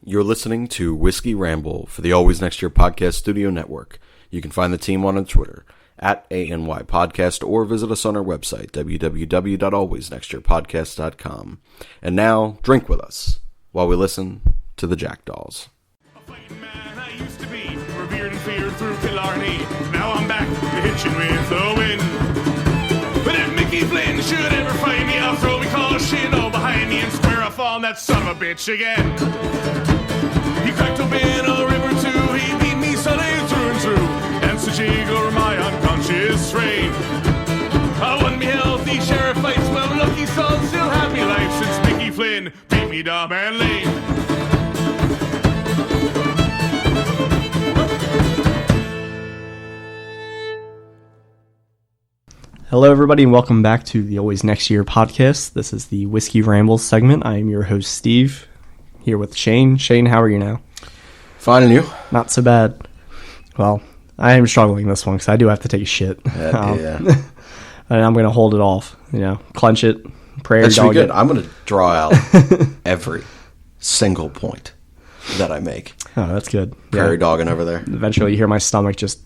You're listening to Whiskey Ramble for the Always Next Year Podcast Studio Network. You can find the team on Twitter at ANY Podcast or visit us on our website, www.alwaysnextyearpodcast.com. And now, drink with us while we listen to the Jackdaws. A fighting man I used to be, revered and feared through Killarney. Now I'm back to hitching with the wind. But if Mickey Flynn should ever find me, I'll throw me caution all behind me and square off on that son of a bitch again. He cracked open a river too, he beat me Sunday through and through, danced a jig over my unconscious frame. I won me healthy sheriff fights, well lucky son, still happy life since Mickey Flynn beat me dumb and lame. Hello, everybody, and welcome back to the Always Next Year podcast. This is the Whiskey Ramble segment. I am your host, Steve, here with Shane. Shane, how are you now? Fine, and you? Not so bad. Well, I am struggling this one because I do have to take a shit. Yeah. And I'm going to hold it off, clench it, prairie That should dog be good. it. I'm going to draw out every single point that I make. Oh, that's good. Prairie dogging over there. Eventually, you hear my stomach just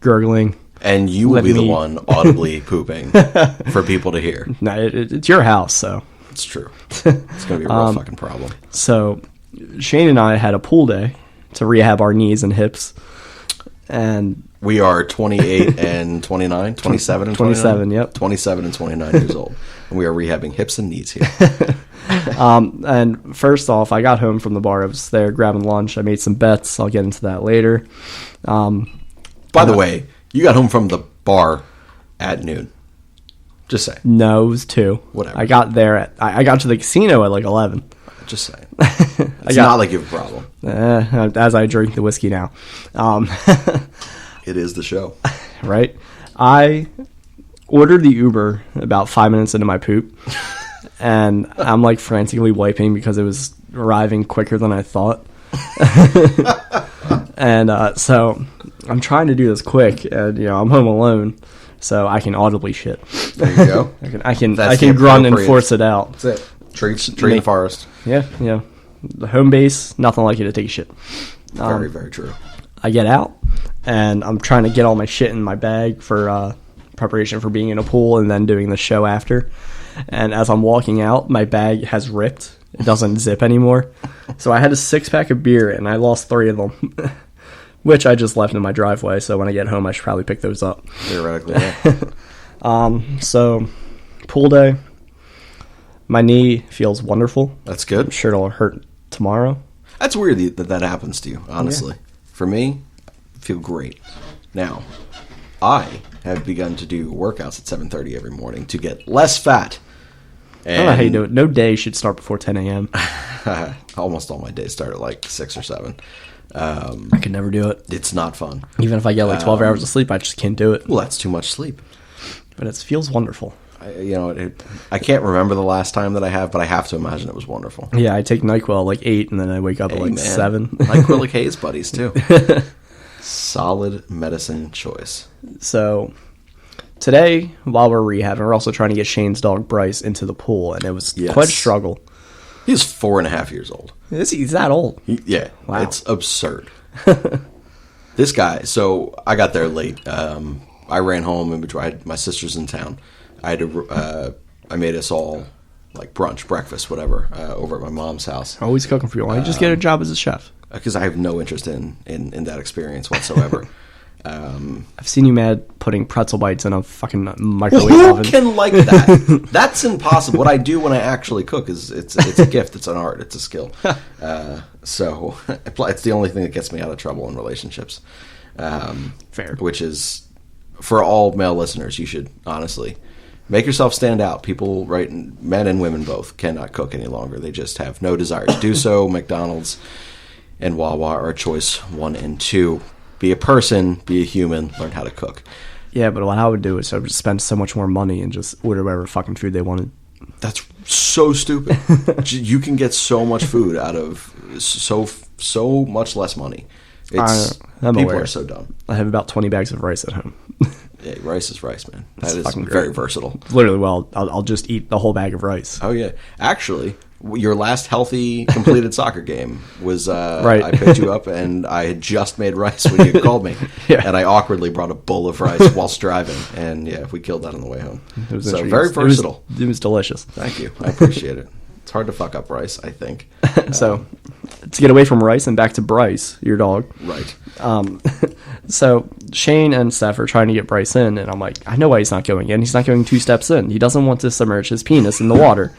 gurgling. And you will be the one audibly pooping for people to hear. No, it's your house, so. It's true. It's going to be a real fucking problem. So, Shane and I had a pool day to rehab our knees and hips. And we are 28 and 29, 27 and 29? 27, yep. 27 and 29 years old. And we are rehabbing hips and knees here. And first off, I got home from the bar. I was there grabbing lunch. I made some bets. I'll get into that later. By the way, you got home from the bar at noon. Just saying. No, it was 2. Whatever. I got there I got to the casino at like 11. Just saying. It's not like you have a problem. As I drink the whiskey now. It is the show. Right? I ordered the Uber about 5 minutes into my poop. And I'm like frantically wiping because it was arriving quicker than I thought. And so I'm trying to do this quick, and I'm home alone, so I can audibly shit. There you go. I can grunt and force it out. That's it. Tree in the forest. Yeah. The home base, nothing like it to take a shit. Very, very true. I get out, and I'm trying to get all my shit in my bag for preparation for being in a pool and then doing the show after. And as I'm walking out, my bag has ripped. It doesn't zip anymore. So I had a 6-pack of beer, and I lost 3 of them, which I just left in my driveway. So when I get home, I should probably pick those up. Theoretically, yeah. So pool day. My knee feels wonderful. That's good. I'm sure it'll hurt tomorrow. That's weird that happens to you, honestly. Yeah. For me, I feel great. Now, I have begun to do workouts at 7:30 every morning to get less fat. And I don't know how you do it. No day should start before 10 a.m. Almost all my days start at like 6 or 7. I could never do it. It's not fun. Even if I get like 12 hours of sleep, I just can't do it. Well, that's too much sleep. But it feels wonderful. I can't remember the last time that I have, but I have to imagine it was wonderful. Yeah, I take NyQuil like 8, and then I wake up at like 7. NyQuil like Hayes buddies, too. Solid medicine choice. So today, while we're rehabbing, we're also trying to get Shane's dog Bryce into the pool, and it was quite a struggle. He's 4.5 years old. He's that old? Yeah. Wow. It's absurd. This guy, so I got there late. I ran home in between. My sister's in town. I made us all like brunch, breakfast, whatever, over at my mom's house. Always cooking for you. Why don't you just get a job as a chef? Because I have no interest in that experience whatsoever. I've seen you mad putting pretzel bites in a fucking microwave oven. Who can like that? That's impossible. What I do when I actually cook is it's a gift. It's an art. It's a skill. So it's the only thing that gets me out of trouble in relationships. Fair. Which is, for all male listeners, you should honestly make yourself stand out. People, right, men and women both, cannot cook any longer. They just have no desire to do so. McDonald's and Wawa are choice 1 and 2. Be a person, be a human, learn how to cook. Yeah, but what I would do is I would spend so much more money and just order whatever fucking food they wanted. That's so stupid. You can get so much food out of so much less money. People are so dumb. I have about 20 bags of rice at home. Yeah, rice is rice, man. That It's is fucking very great. versatile. Literally, I'll just eat the whole bag of rice. Oh, yeah. Actually, Your last healthy, completed soccer game was Right. I picked you up, and I had just made rice when you called me, Yeah. and I awkwardly brought a bowl of rice whilst driving, and yeah, we killed that on the way home. It was So interesting. very versatile. It was delicious. Thank you. I appreciate it. It's hard to fuck up rice, I think. So, to get away from Rice and back to Bryce, your dog. Right. So Shane and Steph are trying to get Bryce in, and I'm like, I know why he's not going in. He's not going 2 steps in. He doesn't want to submerge his penis in the water.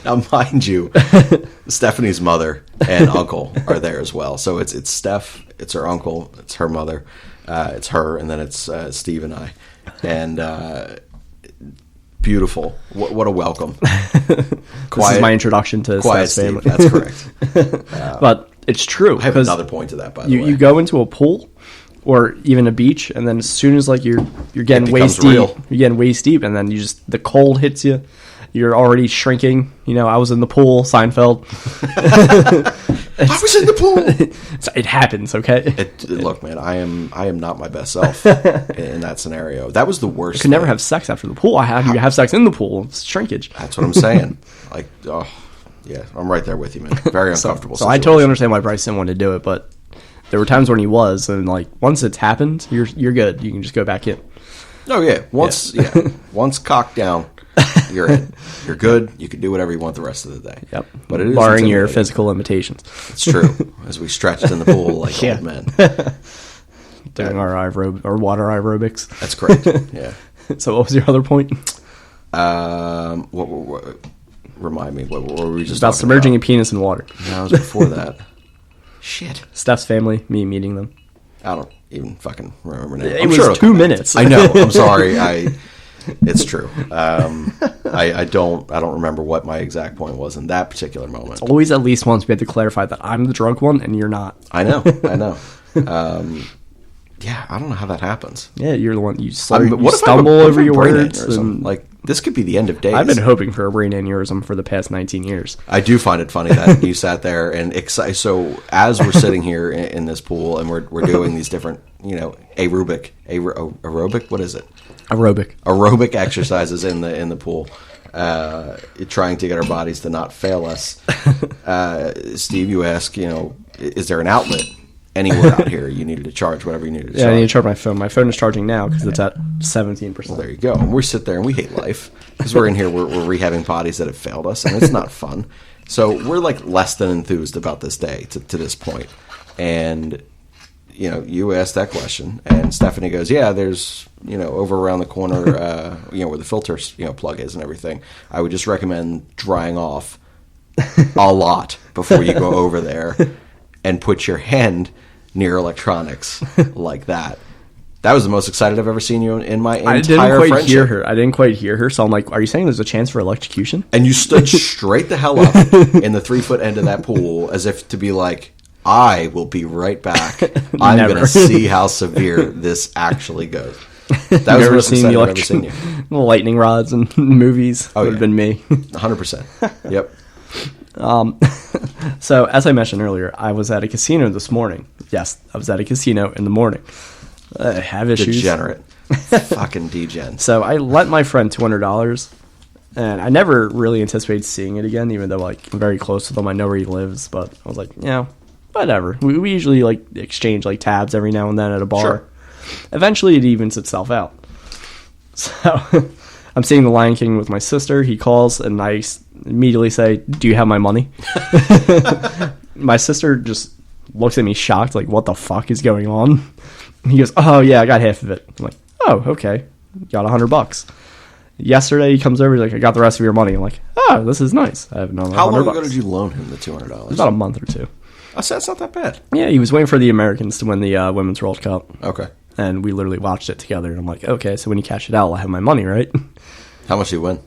Now, mind you, Stephanie's mother and uncle are there as well. So it's Steph, it's her uncle, it's her mother, it's her, and then it's Steve and I. And beautiful. What a welcome. This is my introduction to Quiet Steph's family. Steve, that's correct. But it's true. I have 'cause another point to that, by the way. You go into a pool or even a beach, and then as soon as like you're getting It waist becomes deep, real. you're getting waist deep, and then the cold hits you. You're already shrinking. You know, I was in the pool, Seinfeld. I was in the pool. So it happens, okay? Look, man, I am not my best self in that scenario. That was the worst. You could never thing. have sex after the pool. You have sex in the pool. It's shrinkage. That's what I'm saying. Like, oh, yeah, I'm right there with you, man. Very uncomfortable. So I totally understand why Bryce didn't want to do it, but there were times when he was, and like once it's happened, you're good. You can just go back in. Oh yeah, once cocked down, you're in. You're good. You can do whatever you want the rest of the day. Yep. But it is barring your intimidating. physical limitations. It's true. As we stretched in the pool like Yeah. old men. Doing our water aerobics. That's correct. Yeah. So what was your other point? What remind me? What were we just About talking submerging a penis in water. No, it was before that. Shit. Steph's family, me meeting them. I don't even fucking remember now. It I'm was sure it'll 2 come back. minutes. I know. I'm sorry. It's true. I don't remember what my exact point was in that particular moment. Always at least once we had to clarify that I'm the drunk one and you're not. I know. Yeah, I don't know how that happens. Yeah, you're the one. You What if I have a- stumble what if over I have your a brain words. aneurysm? And Like, this could be the end of days. I've been hoping for a brain aneurysm for the past 19 years. I do find it funny that you sat there and so as we're sitting here in this pool and we're doing these different, aerobic, what is it? Aerobic exercises in the pool, trying to get our bodies to not fail us. Steve, you ask, is there an outlet anywhere out here you needed to charge whatever you needed to charge? Yeah, I need to charge my phone. My phone is charging now because it's at 17%. Well, there you go. And we sit there and we hate life because we're in here, we're rehabbing bodies that have failed us, and it's not fun. So we're like less than enthused about this day to this point. And, you asked that question, and Stephanie goes, yeah, there's, over around the corner, where the filter, plug is and everything. I would just recommend drying off a lot before you go over there and put your hand near electronics like that. That was the most excited I've ever seen you in my entire friendship. I didn't quite hear her. So I'm like, are you saying there's a chance for electrocution? And you stood straight the hell up in the 3-foot end of that pool as if to be like, I will be right back. I'm going to see how severe this actually goes. That was the most excited I've ever seen you. Lightning rods and movies would have been me. 100%. Yep. So, as I mentioned earlier, I was at a casino this morning. Yes, I was at a casino in the morning. I have issues. Degenerate. Fucking degen. So, I lent my friend $200, and I never really anticipated seeing it again, even though I'm very close with him. I know where he lives, but I was like, whatever. We usually exchange tabs every now and then at a bar. Sure. Eventually, it evens itself out. So, I'm seeing The Lion King with my sister. He calls, and I immediately say, do you have my money? My sister just looks at me shocked, like, what the fuck is going on? He goes, oh, yeah, I got half of it. I'm like, oh, okay. Got $100. Yesterday, he comes over, he's like, I got the rest of your money. I'm like, oh, this is nice. I have another $100. How long ago did you loan him the $200? About a month or two. I said it's not that bad. Yeah, he was waiting for the Americans to win the Women's World Cup. Okay. And we literally watched it together. And I'm like, okay, so when you cash it out, I'll have my money, right? How much did you win?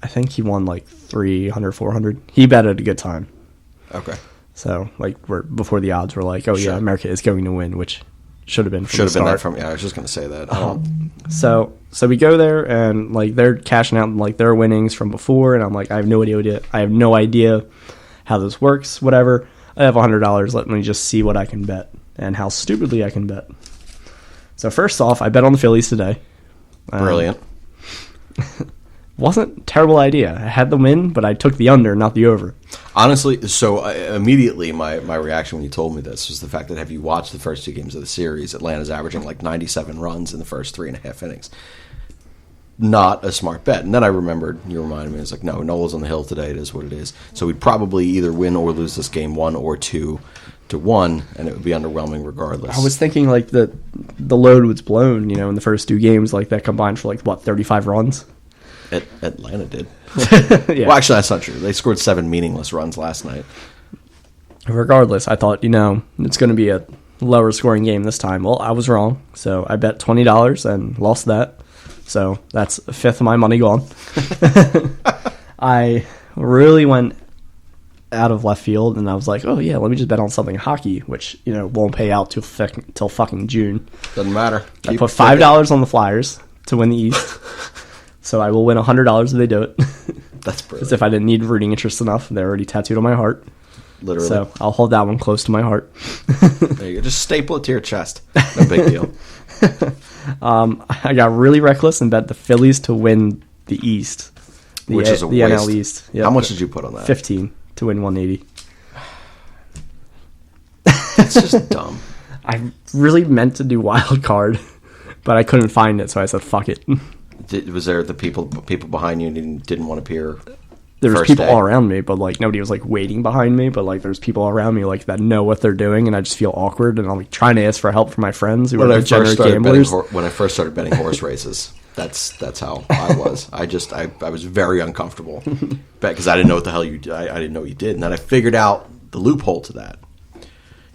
I think he won 300, 400. He bet at a good time. Okay. So, before the odds were Sure. yeah, America is going to win, which should have been from Should have the been that start. from, I was just going to say that. So we go there, and they're cashing out their winnings from before, and I'm like, I have no idea how this works, whatever. I have $100. Let me just see what I can bet and how stupidly I can bet. So first off, I bet on the Phillies today. Brilliant. wasn't a terrible idea. I had the win, but I took the under, not the over. Honestly, so immediately my reaction when you told me this was the fact that have you watched the first 2 games of the series, Atlanta's averaging like 97 runs in the first 3.5 innings. Not a smart bet. And then I remembered, you reminded me, it's like, no, Nola's on the hill today, it is what it is. So we'd probably either win or lose this game 1 or 2-1, and it would be underwhelming regardless. I was thinking like the load was blown, in the first 2 games, like that combined for 35 runs. Atlanta did. Yeah. Well, actually, that's not true. They scored 7 meaningless runs last night. Regardless, I thought, it's going to be a lower scoring game this time. Well, I was wrong. So I bet $20 and lost that. So that's a fifth of my money gone. I really went out of left field, and I was like, oh, yeah, let me just bet on something hockey, which, won't pay out till fucking June. Doesn't matter. I put $5 on the Flyers to win the East. So I will win $100 if they do it. That's brilliant. As if I didn't need rooting interest enough. They're already tattooed on my heart. Literally. So I'll hold that one close to my heart. There you go. Just staple it to your chest. No big deal. I got really reckless and bet the Phillies to win the East. Which is a the waste. NL East. Yep. How much did you put on that? 15 to win 180. It's just dumb. I really meant to do wild card, but I couldn't find it, so I said fuck it. Was there the people behind you didn't want to appear? There was first people day? all around me, but nobody was waiting behind me. But there's people around me that know what they're doing, and I just feel awkward. And I'm trying to ask for help from my friends who are degenerate gamblers. When I first started betting horse races, that's how I was. I was very uncomfortable because I didn't know what the hell you did. I didn't know what you did, and then I figured out the loophole to that.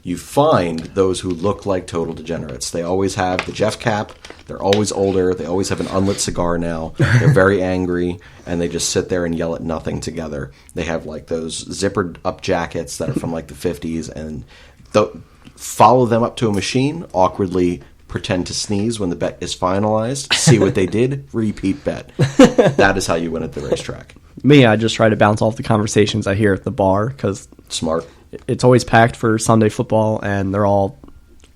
You find those who look like total degenerates. They always have the Jeff cap. They're always older. They always have an unlit cigar now. They're very angry, and they just sit there and yell at nothing together. They have those zippered up jackets that are from the 50s, and follow them up to a machine, awkwardly pretend to sneeze when the bet is finalized, see what they did, repeat bet. That is how you win at the racetrack. Me, I just try to bounce off the conversations I hear at the bar because Smart. It's always packed for Sunday football, and they're all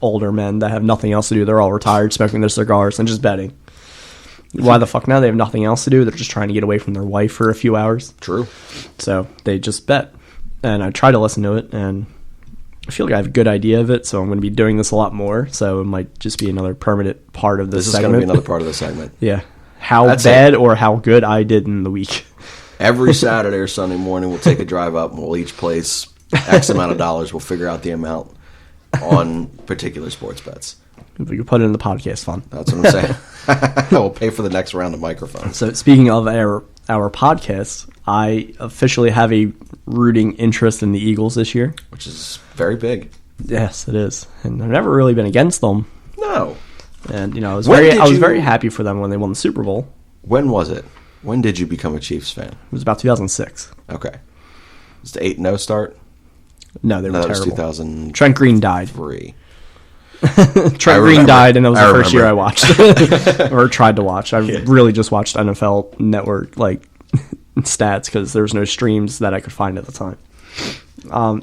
older men that have nothing else to do. They're all retired, smoking their cigars and just betting. Why the fuck now? They have nothing else to do. They're just trying to get away from their wife for a few hours. True. So they just bet. And I try to listen to it, and I feel like I have a good idea of it, so I'm going to be doing this a lot more. So it might just be another permanent part of this segment. This is going to be another part of the segment. Yeah. That's bad or how good I did in the week. Every Saturday or Sunday morning, we'll take a drive up, and we'll each place X amount of dollars. We'll figure out the amount on particular sports bets. We could put it in the podcast fund. That's what I'm saying. We'll pay for the next round of microphones. So speaking of our podcast, I officially have a rooting interest in the Eagles this year. Which is very big. Yes, it is. And I've never really been against them. No. And, I was very happy for them when they won the Super Bowl. When was it? When did you become a Chiefs fan? It was about 2006. Okay. Was the 8-0 start? No, they were terrible. That was 2003. Trent Green died. Trent Green died, and that was the first year I watched. Or tried to watch. I really just watched NFL Network, stats, because there was no streams that I could find at the time.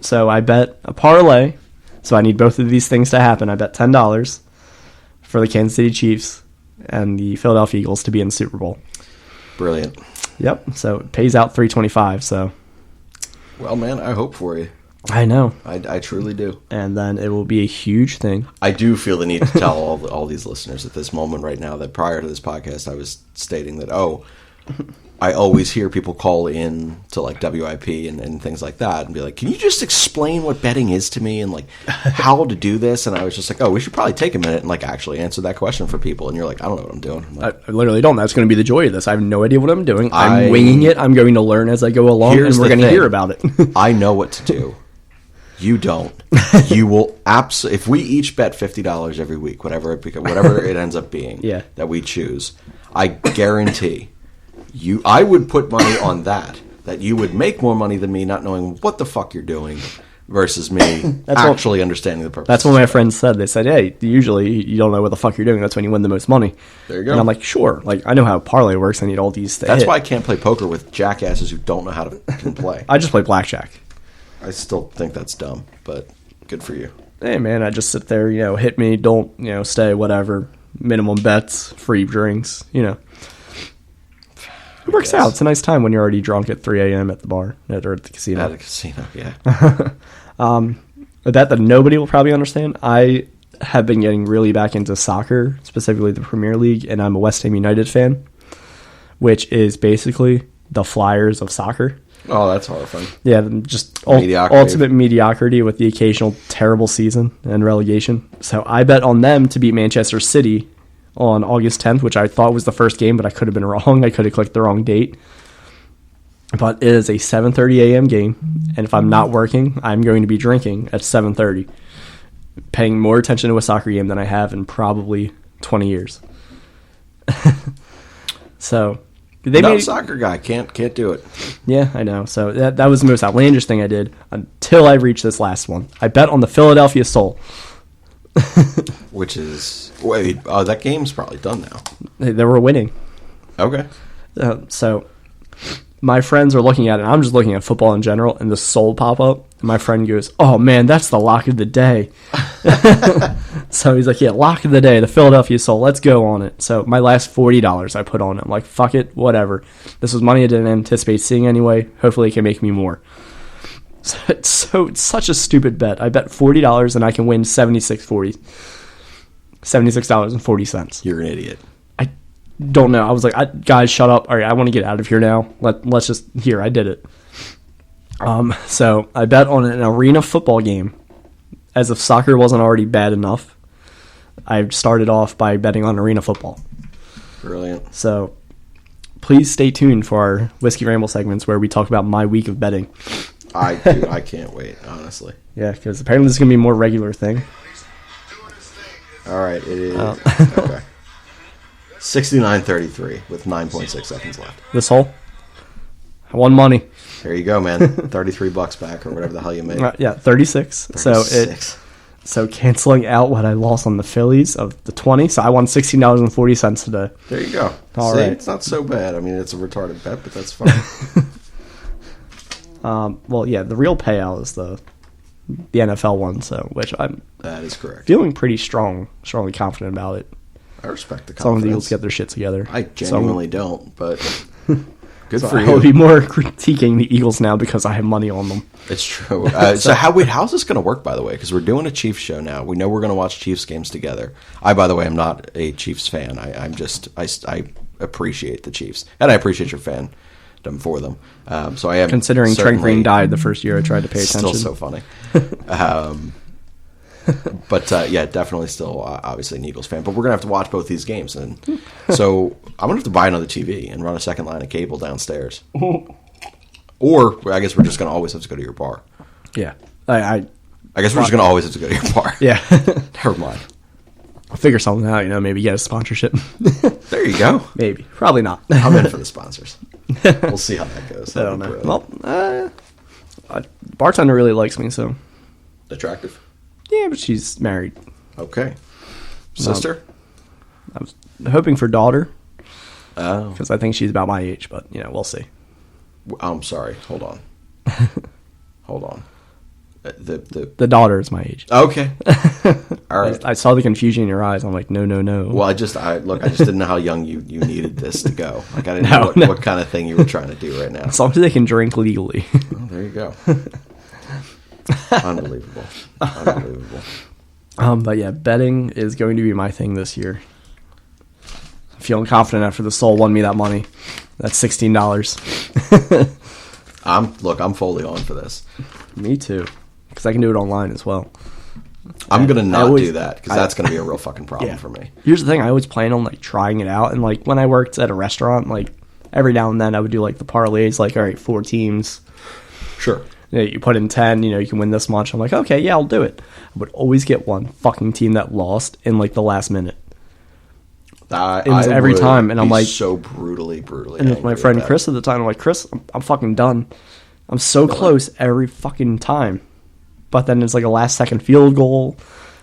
So I bet a parlay. So I need both of these things to happen. I bet $10 for the Kansas City Chiefs and the Philadelphia Eagles to be in the Super Bowl. Brilliant. Yep. So it pays out $325. So. Well, man, I hope for you. I know. I truly do. And then it will be a huge thing. I do feel the need to tell all these listeners at this moment right now that prior to this podcast, I was stating that, I always hear people call in to WIP and things like that and be like, can you just explain what betting is to me and how to do this? And I was just like, we should probably take a minute and actually answer that question for people. And you're like, I don't know what I'm doing. I'm I literally don't. That's going to be the joy of this. I have no idea what I'm doing. I'm winging it. I'm going to learn as I go along, and we're going to hear about it. I know what to do. You don't. You will if we each bet $50 every week, whatever it ends up being, that we choose, I guarantee I would put money on that you would make more money than me, not knowing what the fuck you're doing, versus me actually understanding the purpose. That's what my friends said. They said, hey, usually you don't know what the fuck you're doing. That's when you win the most money. There you go. And I'm like, sure. I know how parlay works. I need all these to That's hit. why I can't play poker with jackasses who don't know how to play. I just play blackjack. I still think that's dumb, but good for you. Hey, man, I just sit there, hit me, don't, stay, whatever. Minimum bets, free drinks, It works out. It's a nice time when you're already drunk at 3 a.m. at the bar or at the casino. At a casino, yeah. A bet that nobody will probably understand. I have been getting really back into soccer, specifically the Premier League, and I'm a West Ham United fan, which is basically the Flyers of soccer. Oh, that's horrifying. Yeah, just Mediocrity. ultimate mediocrity with the occasional terrible season and relegation. So I bet on them to beat Manchester City on August 10th, which I thought was the first game, but I could have been wrong. I could have clicked the wrong date. But it is a 7:30 a.m. game, and if I'm not working, I'm going to be drinking at 7:30, paying more attention to a soccer game than I have in probably 20 years. So... Not a soccer guy. Can't do it. Yeah, I know. So that was the most outlandish thing I did until I reached this last one. I bet on the Philadelphia Soul. Which is... Wait, that game's probably done now. They were winning. Okay. So my friends are looking at it. I'm just looking at football in general, and the Soul pop up. And my friend goes, "Oh, man, that's the lock of the day." So he's like, "Yeah, lock of the day, the Philadelphia Soul. Let's go on it." So my last $40 I put on it. I'm like, fuck it, whatever. This was money I didn't anticipate seeing anyway. Hopefully it can make me more. So it's such a stupid bet. I bet $40 and I can win $76.40. You're an idiot. I don't know. I was like, guys, shut up. All right, I want to get out of here now. Let's just... Here, I did it. So I bet on an arena football game. As if soccer wasn't already bad enough, I started off by betting on arena football. Brilliant. So please stay tuned for our Whiskey Ramble segments where we talk about my week of betting. I can't wait, honestly. Yeah, because apparently this is going to be a more regular thing. All right, it is. Okay. 69-33 with 9.6 seconds left. This hole? I won money. There you go, man. $33 back or whatever the hell you made. Yeah, 36. 36. So canceling out what I lost on the Phillies of the 20. So I won $16.40 today. There you go. All See, right. it's not so bad. I mean, it's a retarded bet, but that's fine. Well, yeah, the real payout is the NFL one, so which I'm That is correct. feeling pretty strongly confident about it. I respect the As long as confidence. the Eagles get their shit together. I genuinely don't, but good So for I you. will be more critiquing the Eagles now because I have money on them. It's true. So how's this going to work, by the way? Because we're doing a Chiefs show now. We know we're going to watch Chiefs games together. I, by the way, am not a Chiefs fan. I appreciate the Chiefs, and I appreciate your fandom for them. So I am Considering Trent certainly Green died the first year I tried to pay attention. Still so funny. But yeah, definitely still obviously an Eagles fan. But we're gonna have to watch both these games, and so I'm gonna have to buy another TV and run a second line of cable downstairs. Or I guess we're just gonna always have to go to your bar. Yeah. I guess we're just gonna always have to go to your bar. Yeah. Never mind. I'll figure something out, maybe get a sponsorship. There you go. Maybe. Probably not. I'm in for the sponsors. We'll see how that goes. I don't know. Well, bartender really likes me, so. Attractive. Yeah, but she's married. Okay. Sister? I was hoping for daughter. Oh. Because I think she's about my age, but, we'll see. I'm sorry. Hold on. Hold on. The daughter is my age. Okay. All right. I saw the confusion in your eyes. I'm like, no. Well, I just didn't know how young you needed this to go. Like, I didn't know what kind of thing you were trying to do right now. As long as they can drink legally. Oh, there you go. Unbelievable. But yeah, betting is going to be my thing this year. I'm feeling confident after the Soul won me that money. That's $16. I'm fully on for this. Me too. Because I can do it online as well. I'm going to not do that because that's going to be a real fucking problem for me. Here's the thing. I always plan on trying it out. And when I worked at a restaurant, every now and then I would do the parlays, all right, 4 teams. Sure. You put in 10, you can win this much. I'm like, okay, yeah, I'll do it. I would always get one fucking team that lost in the last minute. It was every time, and I'm like, so brutally. And with my friend Chris at the time, I'm like, Chris, I'm fucking done. I'm so close every fucking time. But then it's a last second field goal.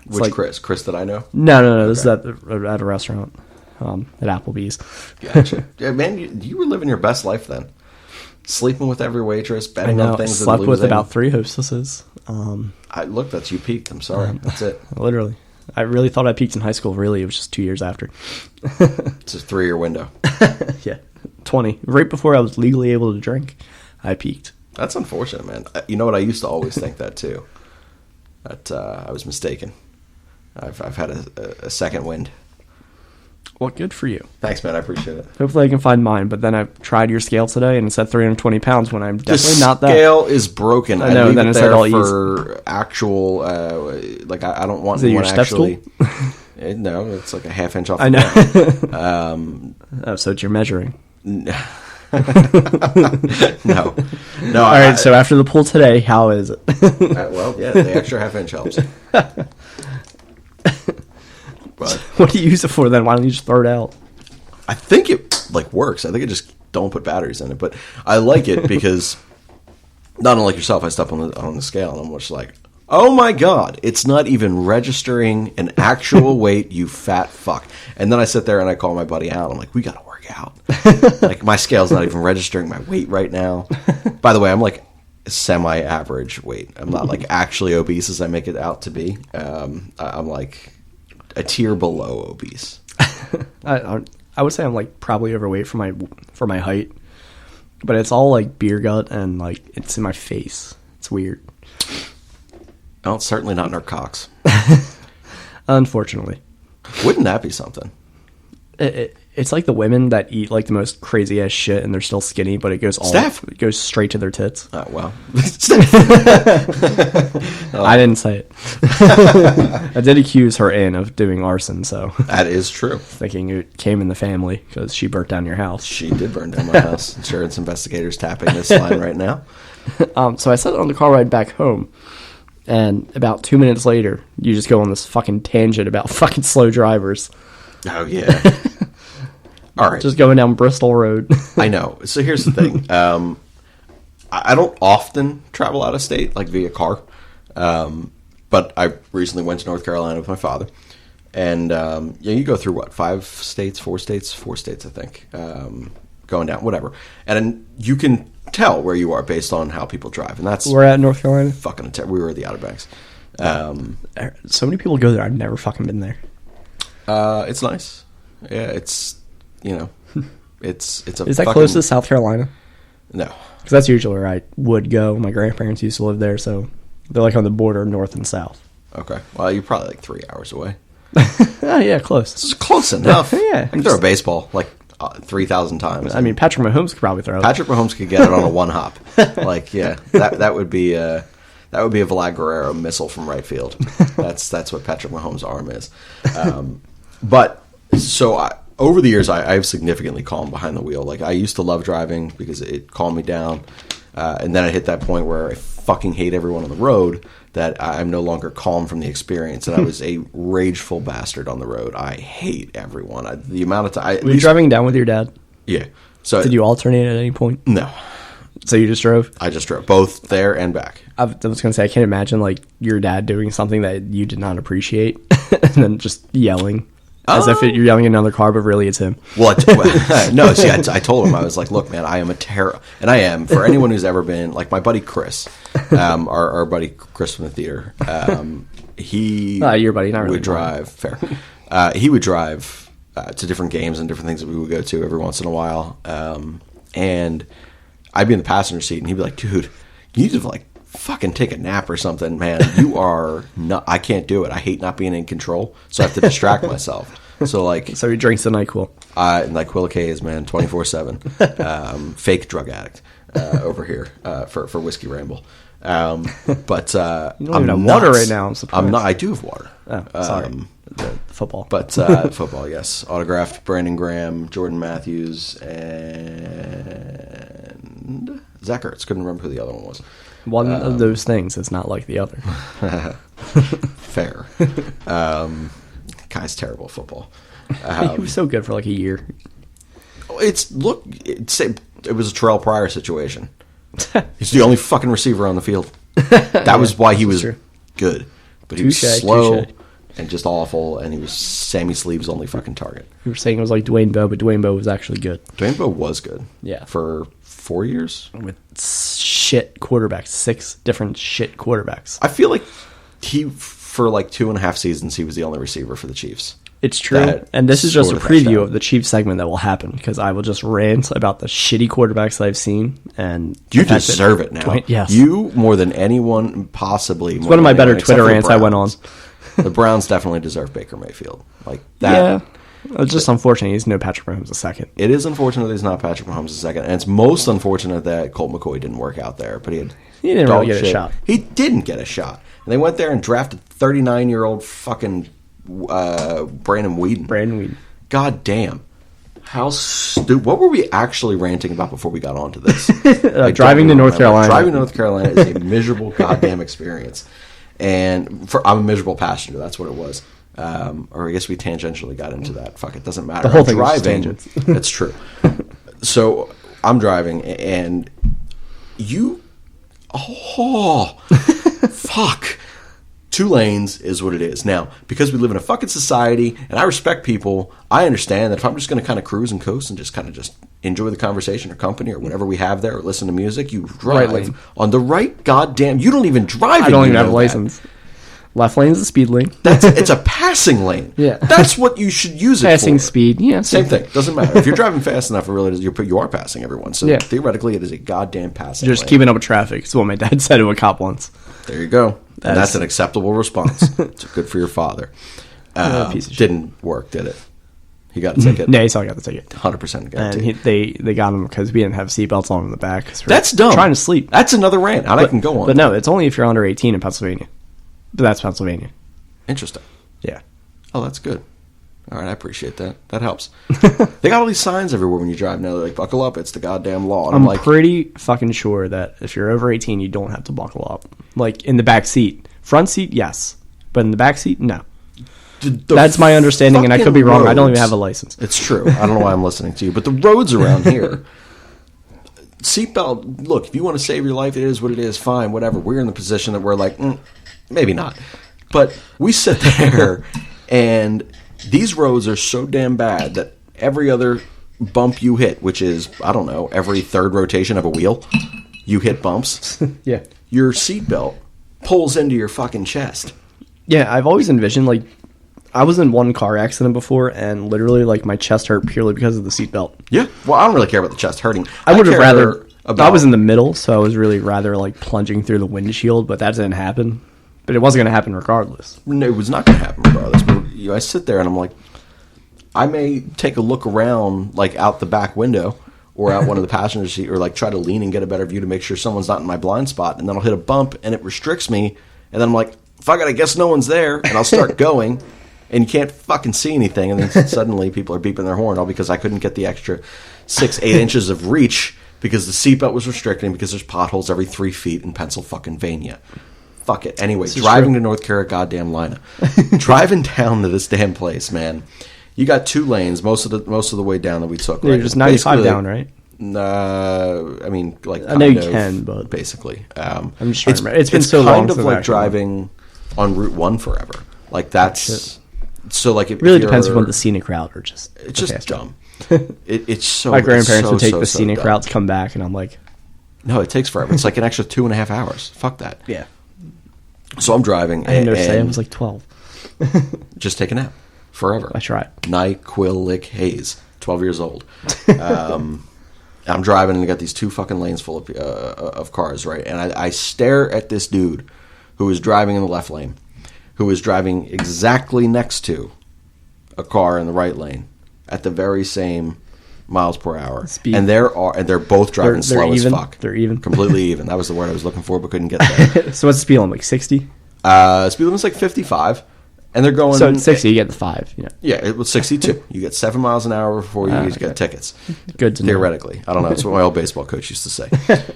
It's Which Chris? Chris that I know? No. Okay. This is at a restaurant, at Applebee's. Gotcha. Yeah, man, you were living your best life then. Sleeping with every waitress, betting on things. Slept with about 3 hostesses. Look, that's you peaked. I'm sorry. That's it. Literally. I really thought I peaked in high school. Really, it was just 2 years after. It's a 3-year window. Yeah. 20. Right before I was legally able to drink, I peaked. That's unfortunate, man. You know what? I used to always think that too. That I was mistaken. I've had a second wind. Well, good for you. Thanks, man. I appreciate it. Hopefully I can find mine, but then I tried your scale today and it said 320 pounds when I'm definitely not that. The scale is broken. I know, leave then it it there said for actual, like I don't want Is it one your step actually. stool? No, it's like a half inch off. I know. The So it's your measuring. no. All right, so after the pool today, how is it? Well, yeah, the extra half inch helps. But What do you use it for then? Why don't you just throw it out? I think it like works. I think it just don't put batteries in it. But I like it because not unlike yourself, I step on the scale and I'm just like, oh my god, it's not even registering an actual weight, you fat fuck. And then I sit there and I call my buddy out. I'm like, we gotta work out. Like my scale's not even registering my weight right now. By the way, I'm like semi-average weight. I'm not like actually obese as I make it out to be. I'm like a tier below obese. I would say I'm like probably overweight for my height, but it's all like beer gut and like it's in my face. It's weird. Well, it's certainly not in our cocks. Unfortunately, wouldn't that be something? It's like the women that eat like the most crazy ass shit and they're still skinny, but it goes it goes straight to their tits. Oh well. I didn't say it. I did accuse her of doing arson, so that is true. Thinking it came in the family because she burnt down your house. She did burn down my house. Insurance investigators tapping this line right now. So I sat on the car ride back home, and about 2 minutes later, you just go on this fucking tangent about fucking slow drivers. Oh yeah. All right. Just going down Bristol Road. I know. So here's the thing. I don't often travel out of state, like via car. But I recently went to North Carolina with my father. And you go through what? 4 states, I think. Going down, whatever. And then you can tell where you are based on how people drive. And that's... We're at North Carolina? Fucking... we were at the Outer Banks. So many people go there. I've never fucking been there. It's nice. Yeah, it's... it's a. Is that close to South Carolina? No, because that's usually where I would go. My grandparents used to live there, so they're like on the border, north and south. Okay, well, you're probably like 3 hours away. Oh yeah, close. It's close enough. Yeah, I can throw a baseball like 3,000 times. I mean, Patrick Mahomes could probably throw it. Patrick Mahomes could get it on a one hop. Like, yeah, that would be a Vlad Guerrero missile from right field. That's what Patrick Mahomes' arm is. But so over the years, I've significantly calmed behind the wheel. Like, I used to love driving because it calmed me down. And then I hit that point where I fucking hate everyone on the road, that I'm no longer calm from the experience. And I was a rageful bastard on the road. I hate everyone. The amount of time... Were you driving down with your dad? Yeah. So did you alternate at any point? No. So you just drove? I just drove, both there and back. I was going to say, I can't imagine like your dad doing something that you did not appreciate and then just yelling. As if you're yelling in another car, but really it's him. Well, no, see, I told him, I was like, look, man, I am a terror. And I am. For anyone who's ever been, like my buddy Chris, our buddy Chris from the theater, he your buddy, not really would drive, fair. He would drive to different games and different things that we would go to every once in a while. And I'd be in the passenger seat, and he'd be like, dude, you need to, like, fucking take a nap or something, man. You are not... I can't do it. I hate not being in control, so I have to distract myself. So, like... So he drinks the NyQuil. NyQuil is, man, 24/7. Fake drug addict over here for Whiskey Ramble. But you don't even have water right now. I'm surprised. I'm not. I do have water. Oh, sorry. The football. But football, yes. Autographed Brandon Graham, Jordan Matthews, and Zach Ertz. Couldn't remember who the other one was. One of those things is not like the other. Fair. Guy's terrible at football. He was so good for like a year. It was a Terrell Pryor situation. He's the only fucking receiver on the field. That was why he was good. But he was slow and just awful, and he was Sammy Sleeve's only fucking target. You were saying it was like Dwayne Bowe, but Dwayne Bowe was actually good. Dwayne Bowe was good. Yeah. For 4 years? With shit quarterbacks. 6 different shit quarterbacks. I feel like for like 2.5 seasons, he was the only receiver for the Chiefs. It's true. that And this is just a scored preview touchdown. of the Chiefs segment that will happen because I will just rant about the shitty quarterbacks that I've seen. And You the fact that deserve it now. Yes. You, more than anyone, possibly. It's one of my better Twitter rants I went on. The Browns definitely deserve Baker Mayfield. Like that. Yeah. It's just unfortunate he's no Patrick Mahomes a second. It is unfortunate that he's not Patrick Mahomes a second. And it's most unfortunate that Colt McCoy didn't work out there. But he didn't really get a shot. He didn't get a shot. And they went there and drafted 39-year-old fucking Brandon Weeden. God damn. How stupid. What were we actually ranting about before we got onto this? Driving to North Carolina. Driving to North Carolina is a miserable goddamn experience. And I'm a miserable passenger. That's what it was. Or I guess we tangentially got into that. Fuck, it doesn't matter. The whole thing was driving. tangents. That's true. So I'm driving, and you... Oh, fuck. 2 lanes is what it is. Now, because we live in a fucking society, and I respect people, I understand that if I'm just going to kind of cruise and coast and just enjoy the conversation or company or whatever we have there or listen to music, you drive Right lane. on the right goddamn... You don't even drive. I don't even have a license. Left lane is the speed lane. It's a passing lane. Yeah. That's what you should use it Passing for. speed. Yeah. Same thing. Doesn't matter. If you're driving fast enough, it really is, you are passing everyone. So Yeah. theoretically, it is a goddamn passing Just lane. keeping up with traffic. It's what my dad said to a cop once. There you go. And that's That's- an acceptable response. It's good for your father. Piece of shit. Didn't work, did it? He got a ticket. Yeah, he still got the ticket. 100% got a And ticket. they got him because we didn't have seatbelts on in the back. 'cause we were That's dumb. Trying to sleep. That's another rant. And I can go on. But no, it's only if you're under 18 in Pennsylvania. But that's Pennsylvania. Interesting. Yeah. Oh, that's good. All right, I appreciate that. That helps. They got all these signs everywhere when you drive now. They're like, buckle up, it's the goddamn law. And I'm like, pretty fucking sure that if you're over 18, you don't have to buckle up. Like in the back seat. Front seat, yes. But in the back seat, no. That's my understanding, and I could be wrong. I don't even have a license. It's true. I don't know why I'm listening to you. But the roads around here, seatbelt, look, if you want to save your life, it is what it is. Fine, whatever. We're in the position that we're like, maybe not. But we sit there, and these roads are so damn bad that every other bump you hit, which is, I don't know, every third rotation of a wheel, you hit bumps. Yeah. Your seatbelt pulls into your fucking chest. Yeah, I've always envisioned, like, I was in one car accident before, and literally, like, my chest hurt purely because of the seatbelt. Yeah. Well, I don't really care about the chest hurting. I would have care rather... about, I was in the middle, so I was really rather, like, plunging through the windshield, but that didn't happen. But it wasn't going to happen regardless. No, it was not going to happen regardless. But I sit there and I'm like, I may take a look around, like out the back window or out one of the passenger seat, or like try to lean and get a better view to make sure someone's not in my blind spot, and then I'll hit a bump and it restricts me, and then I'm like, fuck it, I guess no one's there, and I'll start going, and you can't fucking see anything, and then suddenly people are beeping their horn all because I couldn't get the extra 6-8 inches of reach because the seatbelt was restricting because there's potholes every 3 feet in Pennsylvania. Fuck it. Anyway, driving to North Carolina, driving down to this damn place, man. You got 2 lanes most of the way down that we took. You're right? just 95 down, right? I mean, like I know you can, but basically, I'm just trying to remember. It's been so long kind of since like I actually went. driving on Route 1 forever. Like that's so like It really depends if you want the scenic route or just it's just dumb. It's so my grandparents would take so the scenic dumb. route to come back, and I'm like, no, it takes forever. It's like an extra 2.5 hours. Fuck that. yeah. So I'm driving. I didn't know say I and was like 12. just take a nap forever. I tried. NyQuil Hayes, 12 years old. I'm driving and I got these 2 fucking lanes full of cars, right? And I stare at this dude who is driving in the left lane, who is driving exactly next to a car in the right lane at the very same miles per hour. Speed. And they're both driving They're slow as even? fuck. They're even? Completely even. That was the word I was looking for, but couldn't get there. So what's the speed limit, like 60? Speed limit's like 55. And they're going... So at 60, you get the 5. You know. Yeah, it was 62. You get 7 miles an hour before you Okay. get tickets. Good to know. Theoretically. I don't know. It's what my old baseball coach used to say.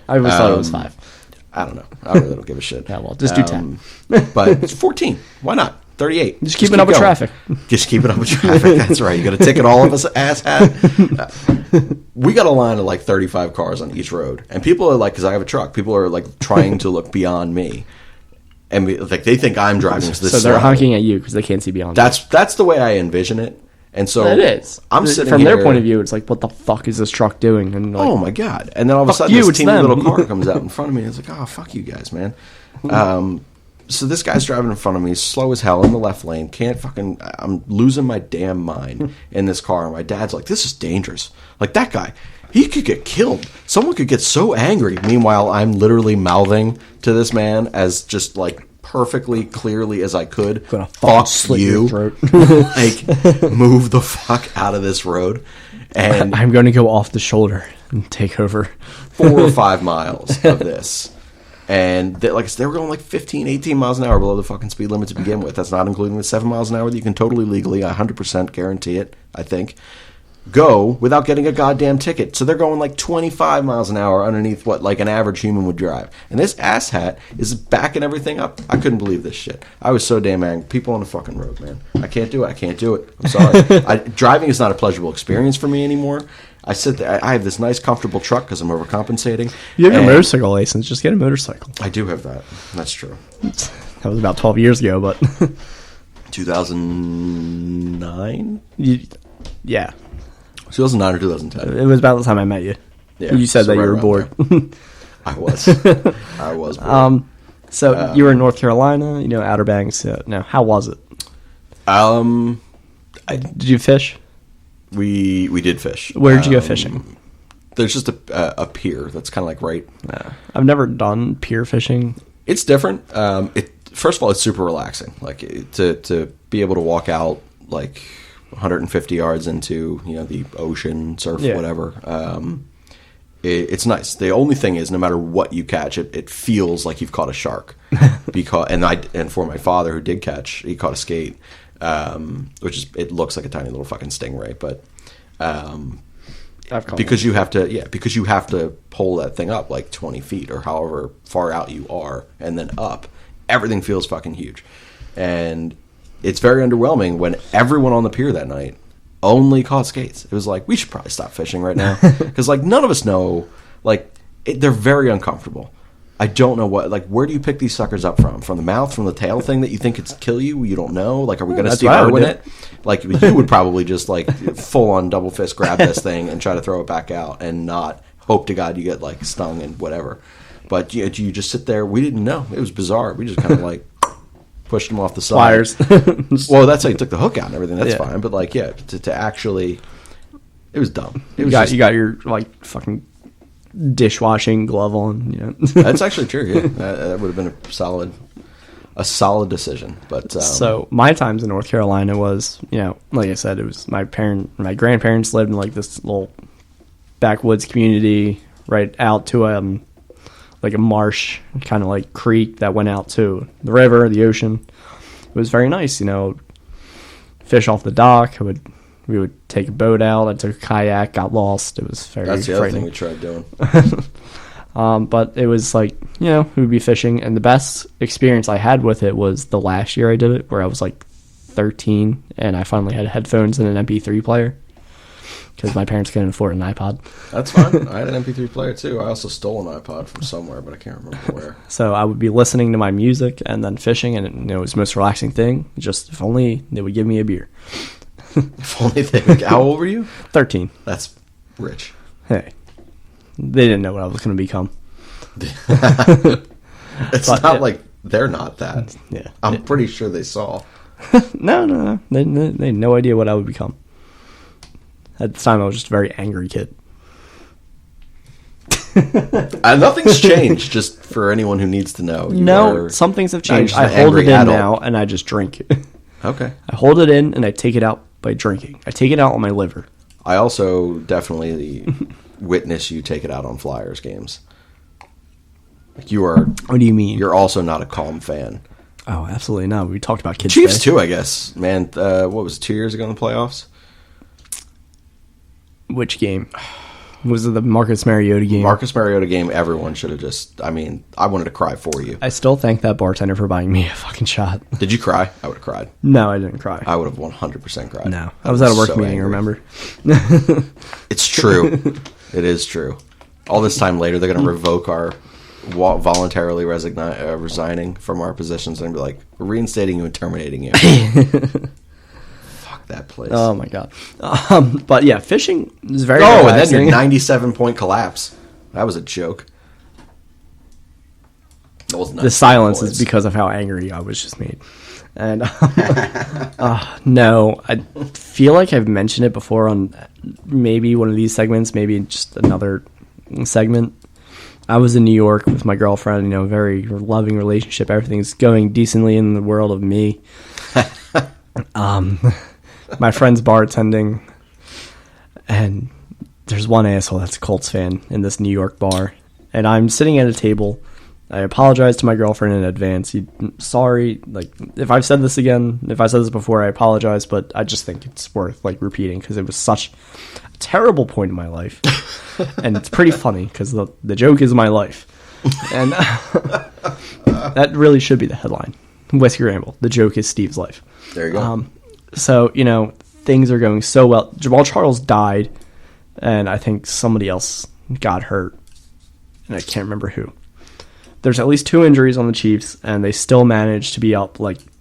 I always thought it was 5. I don't know. I really don't give a shit. Yeah, well, just do 10. But it's 14. Why not? 38. Just keeping up with going. traffic. Just keeping up with traffic. That's right. You got a ticket, all of us, asshat. We got a line of like 35 cars on each road. And people are like, because I have a truck, people are like trying to look beyond me. And like they think I'm driving this So they're slow. honking at you because they can't see beyond you. That's the way I envision it. And so It is. I'm sitting From here, their point of view, it's like, what the fuck is this truck doing? And like, oh my god! And then all of a Fuck sudden, you, this it's teeny them. little car comes out in front of me. And it's like, oh fuck you guys, man. So this guy's driving in front of me, slow as hell in the left lane. I'm losing my damn mind in this car. And my dad's like, this is dangerous. Like, that guy, he could get killed. Someone could get so angry. Meanwhile, I'm literally mouthing to this man as just like perfectly clearly as I could. Fuck you. Like, move the fuck out of this road. And I'm going to go off the shoulder and take over 4 or 5 miles of this. And they were going like 15, 18 miles an hour below the fucking speed limit to begin with. That's not including the 7 miles an hour that you can totally legally, 100% guarantee it, I think, go without getting a goddamn ticket. So they're going like 25 miles an hour underneath what like an average human would drive. And this asshat is backing everything up. I couldn't believe this shit. I was so damn angry. People on the fucking road, man. I can't do it. I'm sorry. Driving is not a pleasurable experience for me anymore. I sit there. I have this nice, comfortable truck because I'm overcompensating. You have your motorcycle license. Just get a motorcycle. I do have that. That's true. That was about 12 years ago, but 2009. Yeah. 2009 or 2010. It was about the time I met you. Yeah, you said so that you right were bored. I was. I was bored. So you were in North Carolina, Outer Banks. Now, how was it? Did you fish? We did fish. Where did you go fishing? There's just a pier that's kind of like right. I've never done pier fishing. It's different. First of all, it's super relaxing. Like to be able to walk out like 150 yards into the ocean, surf, whatever. It's nice. The only thing is, no matter what you catch, it feels like you've caught a shark. And for my father who did catch, he caught a skate, it looks like a tiny little fucking stingray, but because you have to pull that thing up like 20 feet or however far out you are, and then up, everything feels fucking huge, and it's very underwhelming when everyone on the pier that night only caught skates. It was like, we should probably stop fishing right now because like none of us know, like they're very uncomfortable. I don't know where do you pick these suckers up from the mouth, from the tail thing that you think could kill you? You don't know. Like, are we going to Steve Irwin it? Like, you would probably just like full on double fist grab this thing and try to throw it back out and not hope to God you get like stung and whatever. But you just sit there. We didn't know. It was bizarre. We just kind of like pushed them off the side. Pliers. Well, that's how you took the hook out and everything. That's fine. But like, to actually, it was dumb. You got your like fucking dishwashing glove on. That's actually true. Yeah, that would have been a solid decision. But so my times in North Carolina was, like I said, it was my grandparents lived in like this little backwoods community right out to like a marsh, kind of like creek that went out to the river, the ocean. It was very nice, fish off the dock. We would take a boat out. I took a kayak, got lost. It was very That's the frightening. other thing we tried doing. But it was like, we would be fishing. And the best experience I had with it was the last year I did it, where I was like 13 and I finally had headphones and an MP3 player because my parents couldn't afford an iPod. That's fine. I had an MP3 player too. I also stole an iPod from somewhere, but I can't remember where. So I would be listening to my music and then fishing, and it was the most relaxing thing. Just if only they would give me a beer. If only they would. How old were you? 13. That's rich. Hey. They didn't know what I was going to become. It's not like they're not that. Yeah. I'm pretty sure they saw. No. They had no idea what I would become. At the time, I was just a very angry kid. Nothing's changed, just for anyone who needs to know. Some things have changed. I hold it in now, and I just drink. Okay. I hold it in, and I take it out by drinking. I take it out on my liver. I also definitely witness you take it out on Flyers games. Like you are. What do you mean? You're also not a calm fan. Oh, absolutely not. We talked about kids. Chiefs too, I guess. Man, what was it, 2 years ago in the playoffs? Which game? Was it the Marcus Mariota game? Marcus Mariota game, everyone should have just... I mean, I wanted to cry for you. I still thank that bartender for buying me a fucking shot. Did you cry? I would have cried. No, I didn't cry. I would have 100% cried. No. I was at a work meeting, angry. remember? It's true. It is true. All this time later, they're going to revoke our voluntarily resigning from our positions and be like, we're reinstating you and terminating you. That place. Oh my god. But yeah, fishing is very relaxing. And then your 97-point collapse. That was a joke. The silence is because of how angry I was just made. And no, I feel like I've mentioned it before on maybe one of these segments, maybe just another segment. I was in New York with my girlfriend, very loving relationship. Everything's going decently in the world of me. My friend's bartending, and there's one asshole that's a Colts fan in this New York bar. And I'm sitting at a table. I apologize to my girlfriend in advance. Sorry, if I've said this again, if I said this before, I apologize, but I just think it's worth, repeating, because it was such a terrible point in my life. And it's pretty funny, because the joke is my life. And that really should be the headline. Whiskey Ramble, the joke is Steve's life. There you go. So, things are going so well. Jamal Charles died, and I think somebody else got hurt, and I can't remember who. There's at least 2 injuries on the Chiefs, and they still managed to be up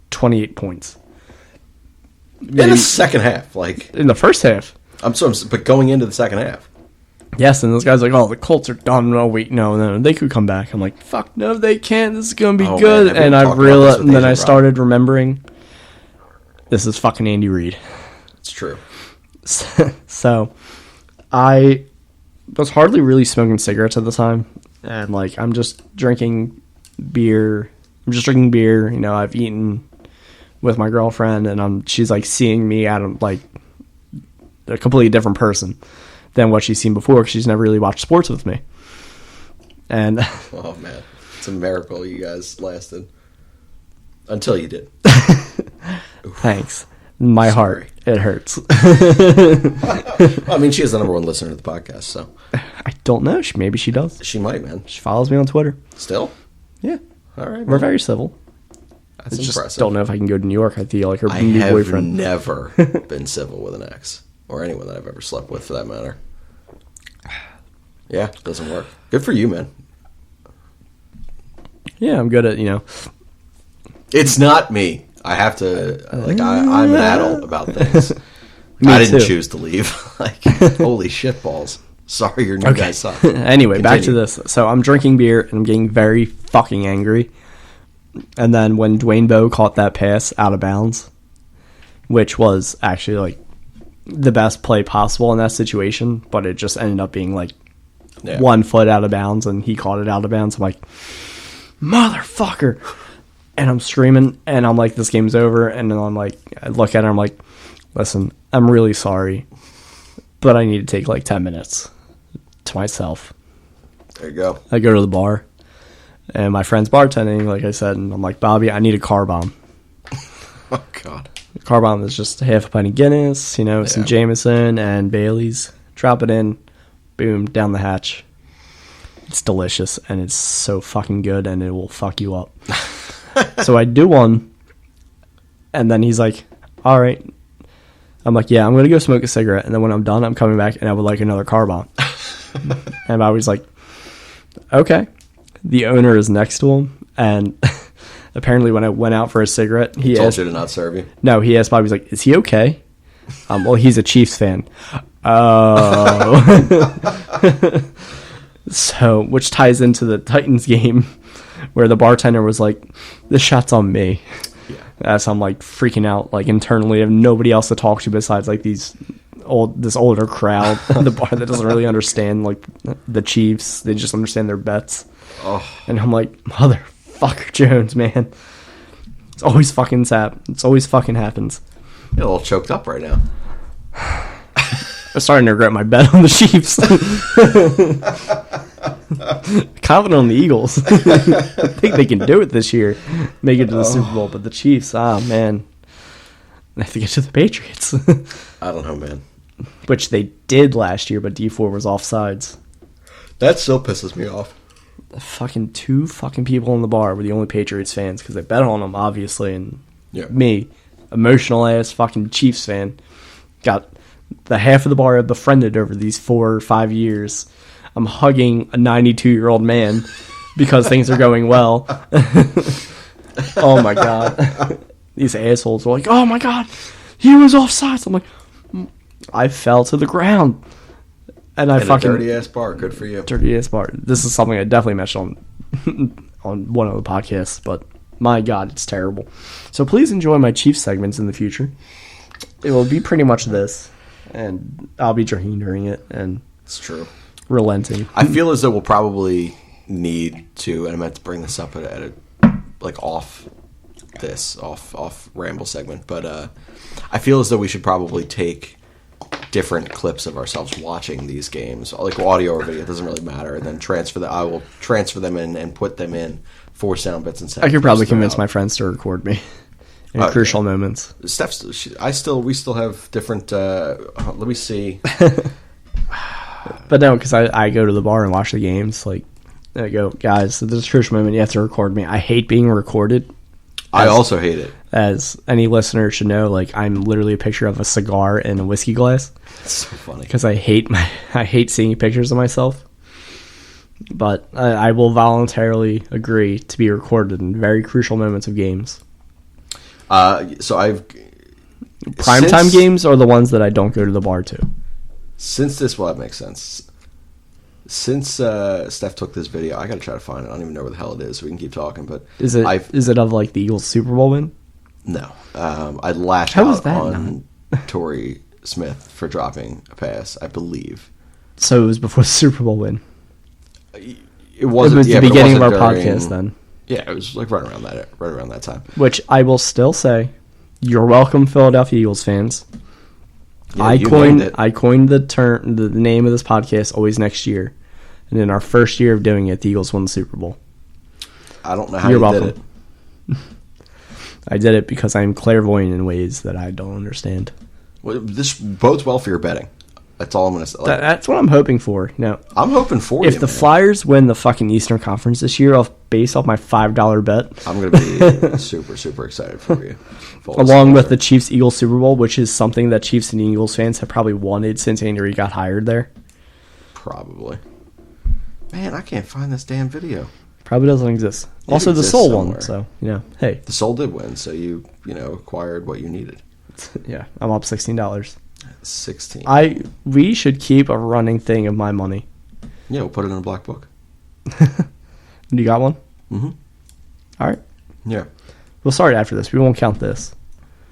28 points. Maybe, in the second half, in the first half. But going into the second half. Yes, and this guy's like, "Oh, the Colts are done." No, wait, no, they could come back. I'm like, "Fuck, no, they can't. This is gonna be good." Man, and I realized, and then I started remembering, this is fucking Andy Reid. It's true. So, I was hardly really smoking cigarettes at the time. And, I'm just drinking beer. I've eaten with my girlfriend, and she's, seeing me at, a completely different person than what she's seen before, because she's never really watched sports with me. And oh, man. It's a miracle you guys lasted. Until you did. Thanks. My heart, it hurts. I mean, she is the number 1 listener to the podcast, so. I don't know. Maybe she does. She might, man. She follows me on Twitter. Still? Yeah. All right, man. We're very civil. That's I just impressive. don't know if I can go to New York. I feel like her I new have boyfriend. never been civil with an ex. Or anyone that I've ever slept with, for that matter. Yeah, it doesn't work. Good for you, man. Yeah, I'm good at, It's not me. I have to, I'm an adult about things. Me I didn't too. choose to leave. Holy shit balls. Sorry your new guy sucked. Anyway, back to this. So I'm drinking beer, and I'm getting very fucking angry. And then when Dwayne Bowe caught that pass out of bounds, which was actually, the best play possible in that situation, but it just ended up being, 1 foot out of bounds, and he caught it out of bounds. I'm like, motherfucker. And I'm screaming, and I'm like, this game's over. And then I look at her, I'm like, listen, I'm really sorry, but I need to take 10 minutes to myself. There you go. I go to the bar, and my friend's bartending, like I said, and I'm like, Bobby, I need a car bomb. Oh, God. The car bomb is just half a pint of Guinness, some Jameson and Bailey's. Drop it in, boom, down the hatch. It's delicious, and it's so fucking good, and it will fuck you up. So I do one, and then he's like, all right. I'm like, yeah, I'm going to go smoke a cigarette, and then when I'm done, I'm coming back, and I would like another car bomb. And Bobby's like, okay. The owner is next to him, and apparently when I went out for a cigarette, he told asked, you to not serve you? No, he asked Bobby, he's like, is he okay? Well, he's a Chiefs fan. Oh. So, which ties into the Titans game, where the bartender was like, this shot's on me. Yeah. As I'm freaking out, internally, I have nobody else to talk to besides this older crowd, the bar that doesn't really understand the Chiefs. They just understand their bets. Oh. And I'm like, motherfucker Jones, man. It's always fucking It's always fucking happens. You're a little choked up right now. I'm starting to regret my bet on the Chiefs. Confident on the Eagles. I think they can do it this year. Make it to the Super Bowl. But the Chiefs, man. They have to get to the Patriots. I don't know, man. Which they did last year, but D4 was offsides. That still pisses me off. The fucking 2 fucking people in the bar were the only Patriots fans, because they bet on them, obviously. And me, emotional ass fucking Chiefs fan, got the half of the bar I've befriended over these 4 or 5 years. I'm hugging a 92-year-old man because things are going well. Oh my god. These assholes were like, oh my god, he was offsides. I'm like, I fell to the ground. And I fucking... a dirty-ass bar. Good for you. Dirty-ass bar. This is something I definitely mentioned on on one of the podcasts, but my God, it's terrible. So please enjoy my Chiefs segments in the future. It will be pretty much this, and I'll be drinking during it, and It's true. relenting. I feel as though we'll probably need to, and I meant to bring this up at a like off ramble segment, but I feel as though we should probably take different clips of ourselves watching these games, like audio or video, it doesn't really matter, and then I will transfer them in and put them in for sound bits and sound. I could probably convince my friends to record me in crucial moments. We still have different. Let me see. But no, because I go to the bar and watch the games. Like, I go, guys, this is a crucial moment. You have to record me. I hate being recorded. I also hate it. As any listener should know, like, I'm literally a picture of a cigar in a whiskey glass. It's so funny because I hate seeing pictures of myself. But I will voluntarily agree to be recorded in very crucial moments of games. So I've primetime games are the ones that I don't go to the bar to. That makes sense. Since Steph took this video, I gotta try to find it. I don't even know where the hell it is, so we can keep talking. But is it of like the Eagles Super Bowl win? No, I lashed out on Torrey Smith for dropping a pass, I believe. So it was before the Super Bowl win. It was the beginning of our podcast then. Yeah, it was like right around that time. Which I will still say, you're welcome, Philadelphia Eagles fans. Yeah, I coined the name of this podcast, Always Next Year, and in our first year of doing it, the Eagles won the Super Bowl. I don't know how you did it. I did it because I'm clairvoyant in ways that I don't understand. Well, this bodes well for your betting. That's all I'm going to say. That's what I'm hoping for. Now, I'm hoping for if the Flyers win the fucking Eastern Conference this year, based off my $5 bet, I'm going to be super, super excited for you. Along with the Chiefs-Eagles Super Bowl, which is something that Chiefs and Eagles fans have probably wanted since Andy Reid got hired there. Probably. Man, I can't find this damn video. Probably doesn't exist. It also, the Soul somewhere. won, so, hey. The Soul did win, so you acquired what you needed. Yeah, I'm up $16. 16. We should keep a running thing of my money. Yeah, we'll put it in a black book. You got one? Mm-hmm. All right. Yeah. We'll start after this. We won't count this.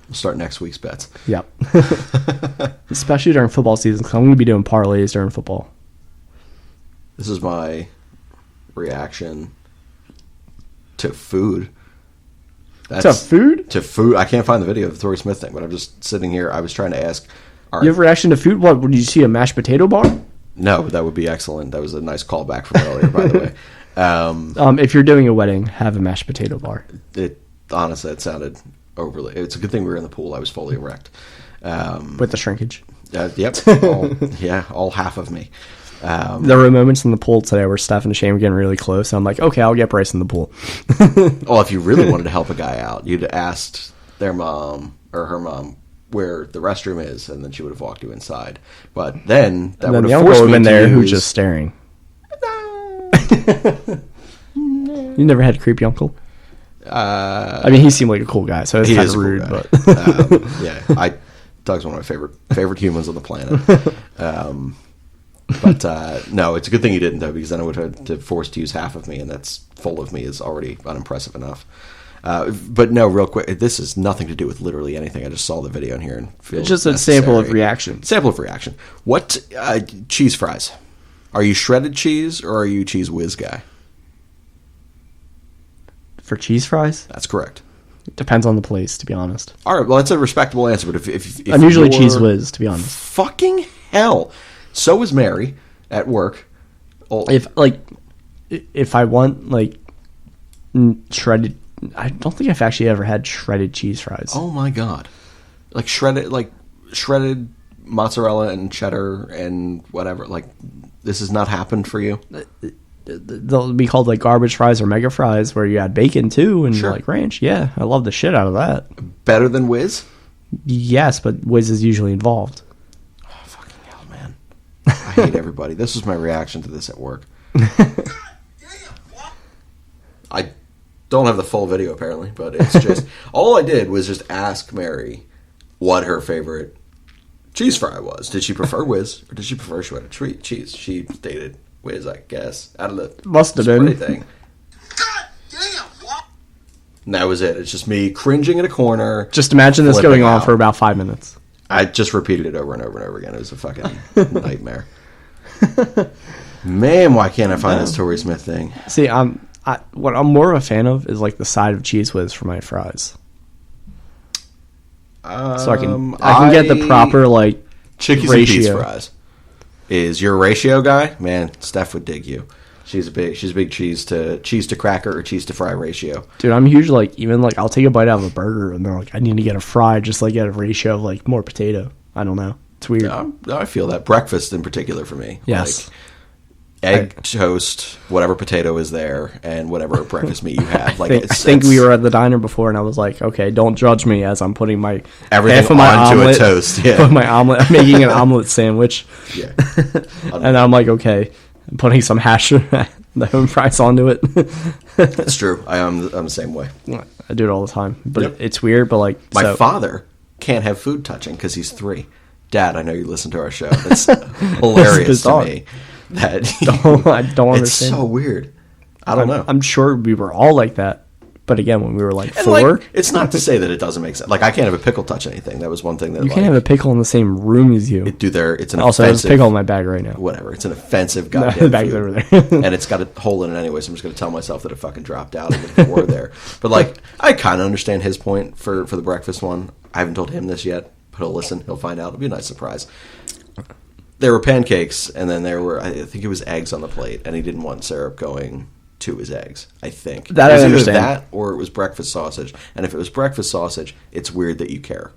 We'll start next week's bets. Yep. Especially during football season, because I'm going to be doing parlays during football. This is my reaction to food. To food? To food. I can't find the video of the Torrey Smith thing, but I'm just sitting here. I was trying to ask. You have a reaction to food? What, did you see a mashed potato bar? No, that would be excellent. That was a nice callback from earlier, by the way. If you're doing a wedding, have a mashed potato bar. Honestly, it sounded overly. It's a good thing we were in the pool. I was fully erect. With the shrinkage. Yep. All half of me. There were moments in the pool today where Steph and Shane were getting really close. And I'm like, okay, I'll get Bryce in the pool. Well, if you really wanted to help a guy out, you'd asked their mom or her mom where the restroom is, and then she would have walked you inside. But then that would have forced me in to there use... who's just staring. You never had a creepy uncle? I mean, he seemed like a cool guy, so it's kind of rude. But Doug's one of my favorite humans on the planet. But no, it's a good thing you didn't, though, because then I would have to force to use half of me, and that's full of me is already unimpressive enough. But no, real quick, this has nothing to do with literally anything. I just saw the video in here and feel it's just a sample of reaction. Sample of reaction. What cheese fries? Are you shredded cheese or are you cheese whiz guy? For cheese fries? That's correct. It depends on the place, to be honest. All right, well, that's a respectable answer. But if I'm usually cheese whiz, to be honest. Fucking hell. So is Mary at work. If I want shredded, I don't think I've actually ever had shredded cheese fries. Oh my god, shredded mozzarella and cheddar and whatever. This has not happened for you. They'll be called garbage fries or mega fries, where you add bacon too and ranch. Yeah, I love the shit out of that. Better than whiz? Yes, but whiz is usually involved. Oh, fucking hell, man! I hate everybody. This was my reaction to this at work. I don't have the full video apparently, but it's just all I did was just ask Mary what her favorite cheese fry was. Did she prefer whiz or did she prefer shredded cheese? She stated whiz, I guess. Out of the must have been thing. And that was it. It's just me cringing in a corner. Just imagine this flipping going on out. for about 5 minutes. I just repeated it over and over and over again. It was a fucking nightmare. Man, why can't I find this Torrey Smith thing? See, what I'm more of a fan of is like the side of Cheese Whiz for my fries. So I can get the proper like Chickies ratio. and Pete's fries. Is your ratio guy? Man, Steph would dig you. She's a big cheese to cracker or cheese to fry ratio. Dude, I'm huge. Like even like I'll take a bite out of a burger and they're like, I need to get a fry, just like get a ratio of like more potato. I don't know. It's weird. I feel that breakfast in particular for me. Yes. Like, egg, toast, whatever potato is there, and whatever breakfast meat you have. Like I think we were at the diner before, and I was like, "Okay, don't judge me as I'm putting my everything half of my onto omelet, a toast." Yeah, put my omelet. I'm making an omelet sandwich. Yeah, and I'm like, okay, I'm putting some hash the home fries onto it. It's true. I'm the same way. I do it all the time, but Yep. it's weird. But like My father can't have food touching because he's 3. Dad, I know you listen to our show. That's hilarious to me. That I don't understand. It's so weird. I don't know. I'm sure we were all like that, but again, when we were like And, 4, like, it's not to say that it doesn't make sense. Like I can't have a pickle touch anything. That was one thing that you can't have a pickle in the same room as you. It's an Also, there's a offensive pickle in my bag right now. whatever. It's an offensive The goddamn bag's food. over there. And it's got a hole in it anyway, so I'm just going to tell myself that it fucking dropped out of the door there. But, like, I kind of understand his point for the breakfast one. I haven't told him this yet, but he'll listen. He'll find out. It'll be a nice surprise. There were pancakes, and then there were, I think it was eggs on the plate, and he didn't want syrup going to his eggs, I think. That It was I either understand. that or it was breakfast sausage. And if it was breakfast sausage, it's weird that you care.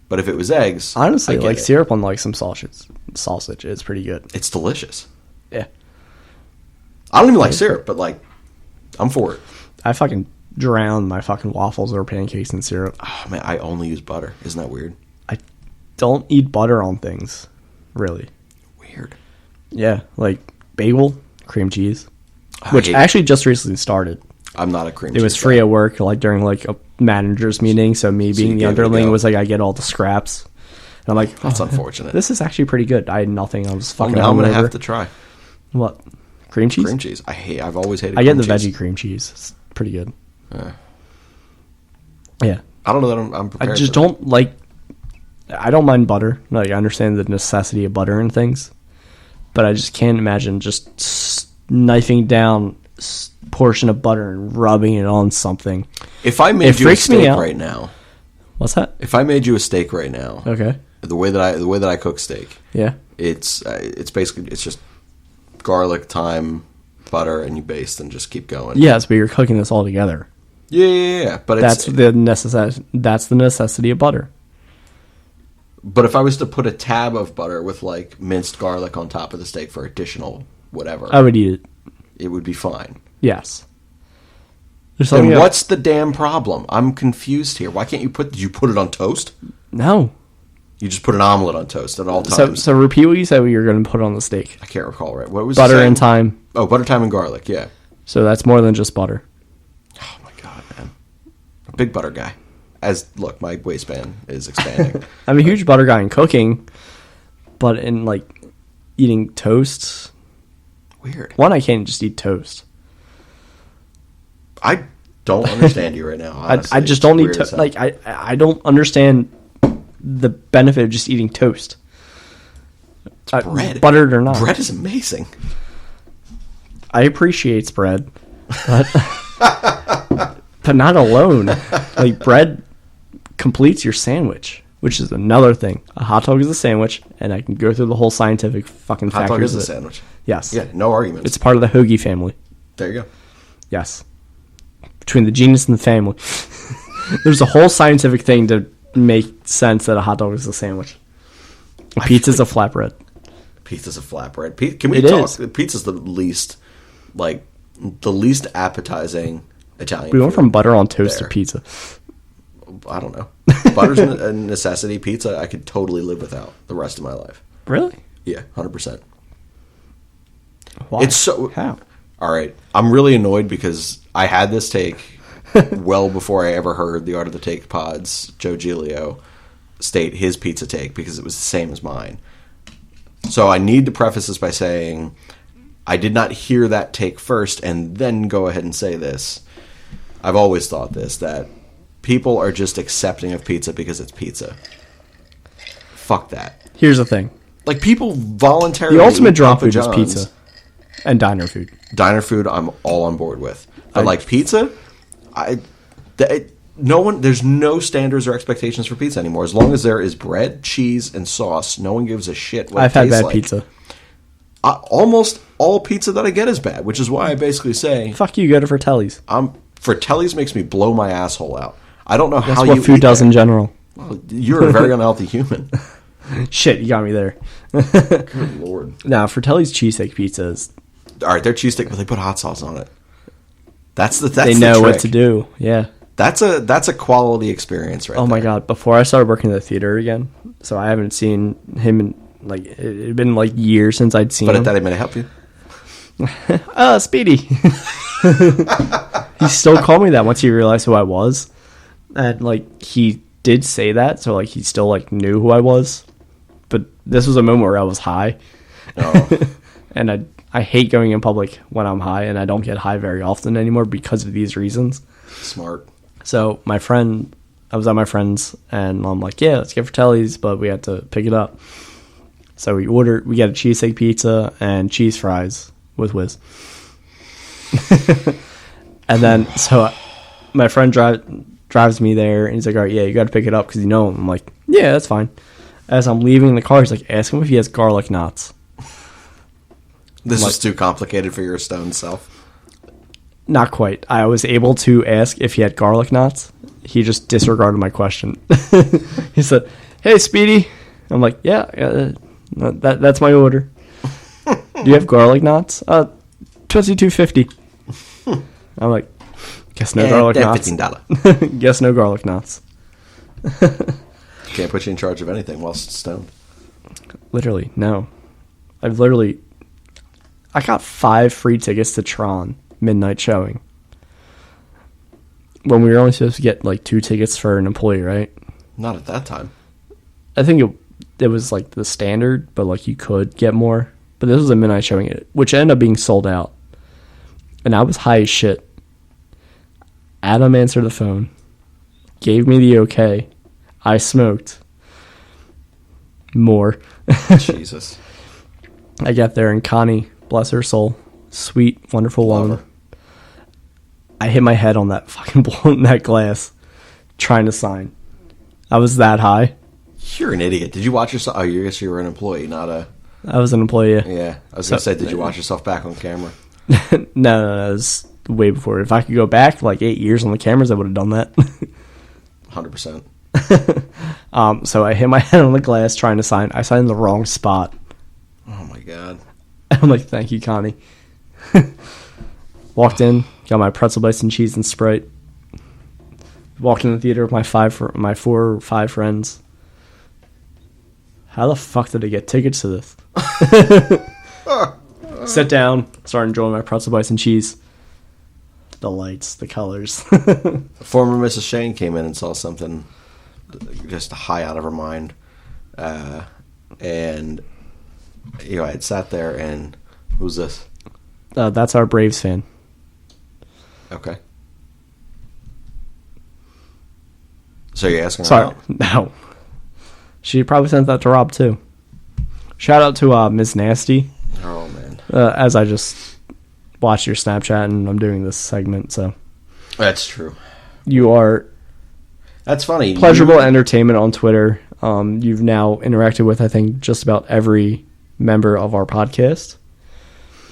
But if it was eggs, Honestly, I get like it. syrup on like some sausage is pretty good. It's delicious. Yeah. I don't even like syrup, but, like, I'm for it. I fucking drown my fucking waffles or pancakes in syrup. Oh, man, I only use butter. Isn't that weird? I don't eat butter on things, really. Weird. Yeah, like bagel, cream cheese, I which hate- actually just recently started. I'm not a cream It cheese was free guy. at work, like during like a manager's meeting. So me you being the gave it a underling go. was like, I get all the scraps. And I'm like, That's oh, unfortunate. This is actually pretty good. I had nothing. I was fucking. Now I'm going to hungover. have to try What? Cream cheese? cream cheese. I've always hated I get cream the cheese. veggie cream cheese. It's pretty good. Yeah. Yeah. I don't know that I'm prepared I just for that. don't like. I don't mind butter. Like I understand the necessity of butter and things, but I just can't imagine just knifing down a portion of butter and rubbing it on something. If I It made you a freaks me steak out. right now, What's that? if I made you a steak right now, Okay. the way that I cook steak, Yeah. it's basically it's just garlic, thyme, butter, and you baste and just keep going. Yes, but you're cooking this all together. Yeah. But That's the necessity of butter. But if I was to put a tab of butter with like minced garlic on top of the steak for additional whatever, I would eat it. it would be fine. Yes. There's Then something what's the damn problem? I'm confused here. Why can't you did you put it on toast? No. You just put an omelet on toast at all So times. so repeat what you said you're going to put on the steak. I can't recall right. What was Butter it saying? and thyme. Oh, butter, thyme, and garlic. Yeah. So that's more than just butter. Oh my god, man! A big butter guy. Look, my waistband is expanding. I'm a huge butter guy in cooking, but in like eating toast, Weird. one I can't just eat toast. I don't understand you right now. Honestly. I just don't It's eat weird as toast. hell. Like I don't understand the benefit of just eating toast. bread, buttered or not. Bread is amazing. I appreciate bread, but but not alone. Like bread completes your sandwich, which is another thing. A hot dog is a sandwich, and I can go through the whole scientific fucking Hot dog factors is a of it. sandwich. Yes, Yeah, no arguments. it's part of the hoagie family. There you go. Yes, between the genus and the family, there's a whole scientific thing to make sense that a hot dog is a sandwich. A pizza's a flatbread. Pizza's a flatbread. Can we It talk? is. Pizza's the least appetizing Italian. We went food from butter on toast there. to pizza. I don't know. Butter's a necessity. Pizza, I could totally live without the rest of my life. Really? Yeah, 100%. Why? It's so. How? All right, I'm really annoyed because I had this take well before I ever heard the Art of the Take Pod's Joe Giglio state his pizza take because it was the same as mine. So I need to preface this by saying I did not hear that take first and then go ahead and say this. I've always thought this, that people are just accepting of pizza because it's pizza. Fuck that. Here's the thing. Like, people voluntarily The ultimate eat drunk Papa food is John's. pizza and diner food. Diner food, I'm all on board with. But like pizza, there's no standards or expectations for pizza anymore. As long as there is bread, cheese, and sauce, no one gives a shit what I've it had tastes bad like. pizza. Almost all pizza that I get is bad, which is why I basically say Fuck you, go to Fratelli's. Fratelli's makes me blow my asshole out. I don't know That's how what you food eat does that. in general. Well, you're a very unhealthy human. Shit, you got me there. Good lord. Now, Fratelli's cheesesteak pizza is... All right, they're cheesesteak, but they put hot sauce on it. That's they know what to do, yeah. That's a quality experience, right? Oh my god! Before I started working in the theater again, so I haven't seen him in like it had been like years since I'd seen him. But at that, I'm gonna help you. Speedy. He still called me that once he realized who I was, and like he did say that, so like he still like knew who I was. But this was a moment where I was high, and I hate going in public when I'm high, and I don't get high very often anymore because of these reasons. Smart. So I was at my friend's, and I'm like, yeah, let's get Fratelli's, but we had to pick it up. So we get a cheesesteak pizza and cheese fries with whiz. And then, so my friend drives me there, and he's like, all right, yeah, you got to pick it up because you know him. I'm like, yeah, that's fine. As I'm leaving the car, he's like, ask him if he has garlic knots. This is too complicated for your stoned self. Not quite. I was able to ask if he had garlic knots. He just disregarded my question. He said, hey, Speedy. I'm like, yeah, that's my order. Do you have garlic knots? $22.50. I'm like, guess no garlic knots. $15. Guess no garlic knots. Can't put you in charge of anything whilst stoned. Literally, no. I got 5 free tickets to Tron midnight showing. When we were only supposed to get like 2 tickets for an employee, right? Not at that time. I think it was like the standard, but like you could get more. But this was a midnight showing, which ended up being sold out. And I was high as shit. Adam answered the phone, gave me the okay. I smoked more. Jesus. I got there, and Connie, bless her soul, sweet, wonderful woman. I hit my head on that fucking that glass trying to sign. I was that high. You're an idiot. Did you watch yourself? Oh, I guess you were an employee, not a... I was an employee, yeah. Yeah. I was going to say, did you watch yourself back on camera? No, it was way before. If I could go back like 8 years on the cameras, I would have done that. 100%. So I hit my head on the glass trying to sign. I signed in the wrong spot. Oh, my God. I'm like, thank you, Connie. Walked in, got my pretzel bites and cheese and Sprite. Walked in the theater with my 4 or 5 friends. How the fuck did I get tickets to this? Sit down, start enjoying my pretzel bites and cheese. The lights, the colors. Former Mrs. Shane came in and saw something just high out of her mind. And, you know, I had sat there and... Who's this? That's our Braves fan. Okay. So you're asking her Sorry, out? no. She probably sent that to Rob, too. Shout out to Ms. Nasty. Oh, man. As I just watched your Snapchat and I'm doing this segment, so. That's true. You are That's funny. pleasurable entertainment on Twitter. You've now interacted with, I think, just about every member of our podcast.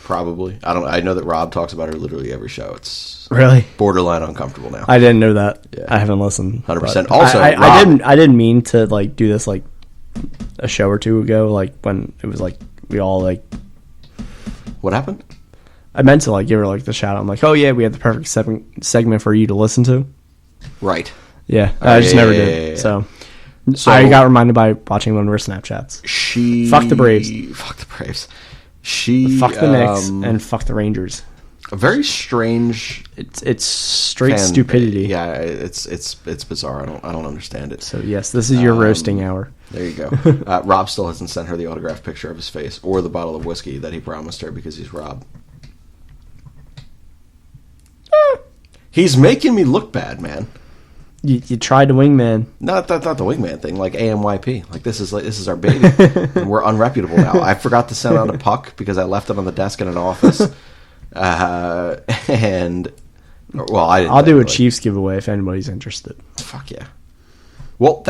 Probably. I know that Rob talks about her literally every show. It's Really? borderline uncomfortable now. I didn't know that. Yeah. I haven't listened. 100%. but Also, I Rob- didn't mean to like do this like a show or two ago, like when it was like we all like. What happened? I meant to like give her like the shout out. I'm like, oh yeah, we have the perfect segment for you to listen to. Right. Yeah, I just never did. Yeah. So I got reminded by watching one of her Snapchats. Fuck the Braves. Fuck the Braves. Fuck the Knicks and fuck the Rangers. A very strange. It's straight stupidity. Yeah, it's bizarre. I don't understand it. So yes, this is your roasting hour. There you go. Rob still hasn't sent her the autographed picture of his face or the bottle of whiskey that he promised her because he's Rob. He's making me look bad, man. You tried to wingman. Not the wingman thing, like AMYP. Like this is our baby. And we're unreputable now. I forgot to send out a puck because I left it on the desk in an office. I didn't. I'll do a Chiefs giveaway if anybody's interested. Fuck yeah. Well,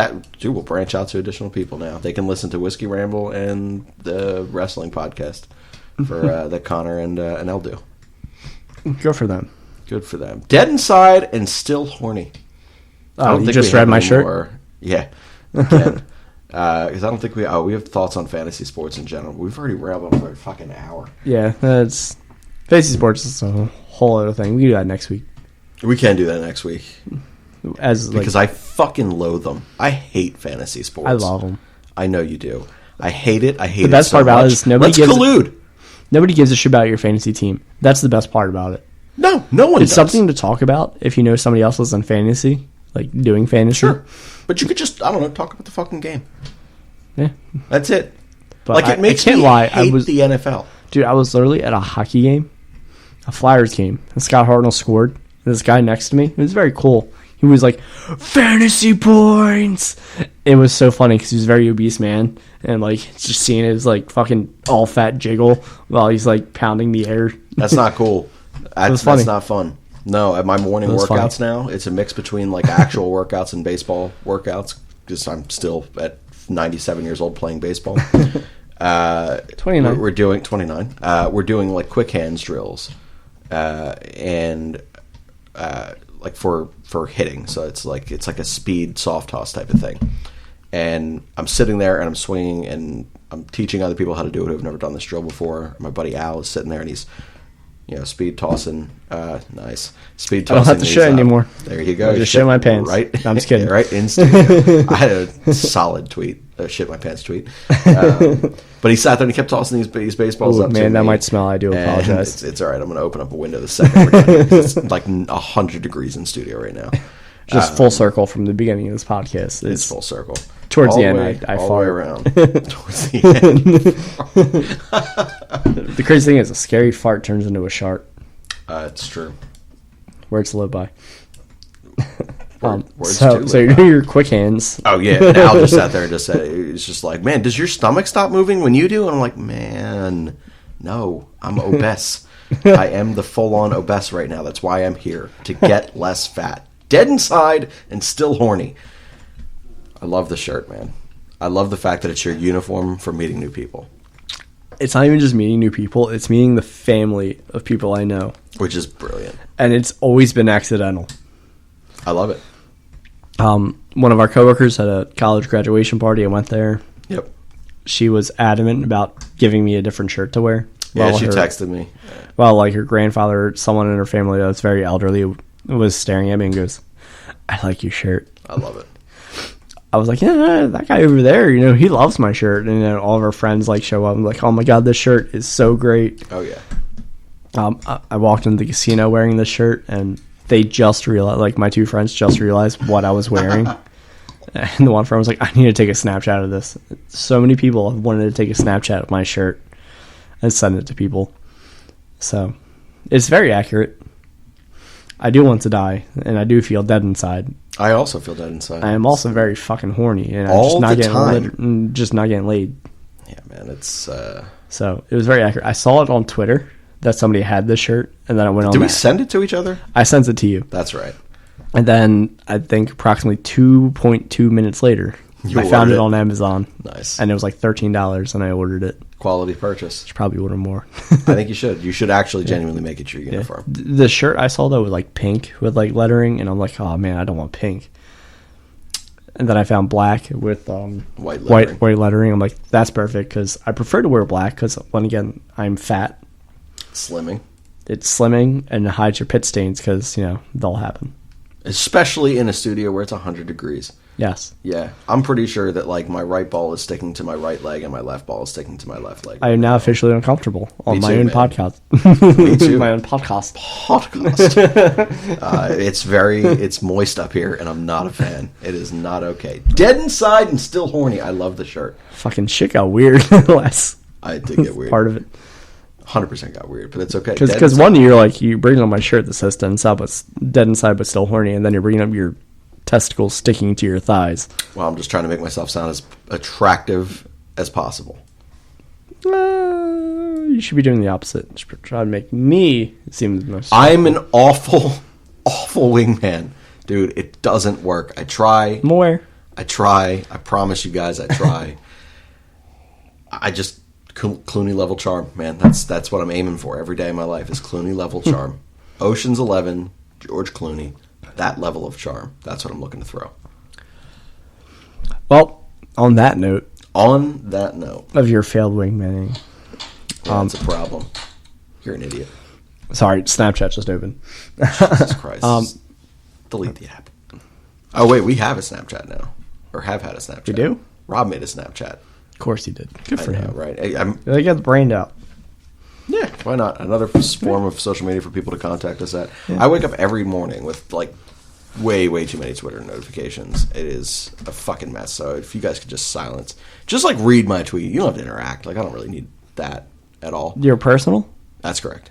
we'll branch out to additional people now. They can listen to Whiskey Ramble and the wrestling podcast for that Connor and Elle do. Good for them. Good for them. Dead Inside and Still Horny. Oh, you just read my shirt? Yeah. Again. Because I don't think we have thoughts on fantasy sports in general. We've already rambled for a fucking hour. Yeah, that's fantasy sports is a whole other thing. We can do that next week. We can do that next week. Because I fucking loathe them. I hate fantasy sports. I love them. I know you do. I hate it. The best part about it is nobody collude. Nobody gives a shit about your fantasy team. That's the best part about it. No one It's does. something to talk about if you know somebody else is in fantasy, like doing fantasy. Sure. But you could just, I don't know, talk about the fucking game. Yeah. That's it. But it makes I can't me lie. hate the NFL. Dude, I was literally at a hockey game, a Flyers game, and Scott Hartnell scored. And this guy next to me, it was very cool. He was like, fantasy points! It was so funny because he was a very obese man. And, like, just seeing his, like, fucking all-fat jiggle while he's, like, pounding the air. That's not cool. That's not fun. No, at my morning workouts funny. now, it's a mix between, like, actual workouts and baseball workouts. Because I'm still at 97 years old playing baseball. 29. We're doing 29. We're doing, like, quick hands drills. Like for hitting, so it's like a speed soft toss type of thing. And I'm sitting there and I'm swinging and I'm teaching other people how to do it who've never done this drill before. My buddy Al is sitting there and he's, speed tossing. Nice speed tossing. I don't have to shit anymore. There you go. I just shit my pants. Right. I'm just kidding. Right in studio. I had a solid tweet. Shit my pants tweet. But he sat there and he kept tossing these baseballs up. Man, to that me. might smell. I do apologize. It's all right. I'm going to open up a window the second we're done. It's like 100 degrees in studio right now. Just full circle from the beginning of this podcast. It's full circle. Towards the end, I all fart. the way around. Towards the end. The crazy thing is, a scary fart turns into a shark. It's true. Words to live by. Words So to you're doing your quick hands. Oh, yeah. And Al just sat there and just said, it's just like, man, does your stomach stop moving when you do? And I'm like, man, no, I'm obese. I am the full-on obese right now. That's why I'm here, to get less fat. Dead Inside and Still Horny. I love the shirt, man. I love the fact that it's your uniform for meeting new people. It's not even just meeting new people. It's meeting the family of people I know. Which is brilliant. And it's always been accidental. I love it. One of our coworkers had a college graduation party. I went there. Yep. She was adamant about giving me a different shirt to wear. Yeah, she texted me. Well, like her grandfather, someone in her family that's very elderly, was staring at me and goes, I like your shirt. I love it. I was like, yeah, that guy over there, he loves my shirt. And then all of our friends like show up and like, oh my God, this shirt is so great. Oh, yeah. I walked into the casino wearing this shirt and they just realized, like my two friends just realized what I was wearing. And the one friend was like, I need to take a Snapchat of this. So many people have wanted to take a Snapchat of my shirt and send it to people. So it's very accurate. I do want to die, and I do feel dead inside. I also feel dead inside. I am also very fucking horny, and All I'm the time. just not getting laid. Yeah, man, it's... So it was very accurate. I saw it on Twitter that somebody had this shirt, and then I went on. Did we send it to each other? I sent it to you. That's right. And then I think approximately 2.2 minutes later, I found it on Amazon. Nice. And it was like $13, and I ordered it. Quality purchase. Should probably order more. I think you should. You should actually genuinely make it your uniform. The shirt I saw, though, was like pink with like lettering, and I'm like, oh, man, I don't want pink. And then I found black with white lettering. I'm like, that's perfect, because I prefer to wear black, because, when again, I'm fat. Slimming. It's slimming, and it hides your pit stains, because, they'll happen. Especially in a studio where it's 100 degrees. Yes. Yeah. I'm pretty sure that, like, my right ball is sticking to my right leg and my left ball is sticking to my left leg. I am now officially uncomfortable on my own podcast. Me too. My own podcast. It's moist up here, and I'm not a fan. It is not okay. Dead inside and still horny. I love the shirt. Fucking shit got weird last I did get weird. part of it. 100% got weird, but it's okay. Because one year, like, you bring on my shirt that says dead inside but still horny, and then you're bringing up your testicles sticking to your thighs. Well, I'm just trying to make myself sound as attractive as possible. You should be doing the opposite. Try to make me seem the most. I'm an awful wingman. Dude, it doesn't work. I try. More. I try. I promise you guys I try. I just... Clooney level charm, man. That's what I'm aiming for every day of my life is Clooney level charm. Ocean's 11, George Clooney, that level of charm. That's what I'm looking to throw. Well, on that note of your failed wingmaning, that's a problem. You're an idiot. Sorry, Snapchat just opened. Jesus Christ. Delete the app. Oh wait, we have a Snapchat now, or have had a Snapchat. We do? Rob made a Snapchat. Of course he did. Good for him. Right? They got the brain out. Yeah, why not? Another form of social media for people to contact us at. Yeah. I wake up every morning with like way too many Twitter notifications. It is a fucking mess. So if you guys could just silence, just like read my tweet. You don't have to interact. Like I don't really need that at all. Your personal? That's correct.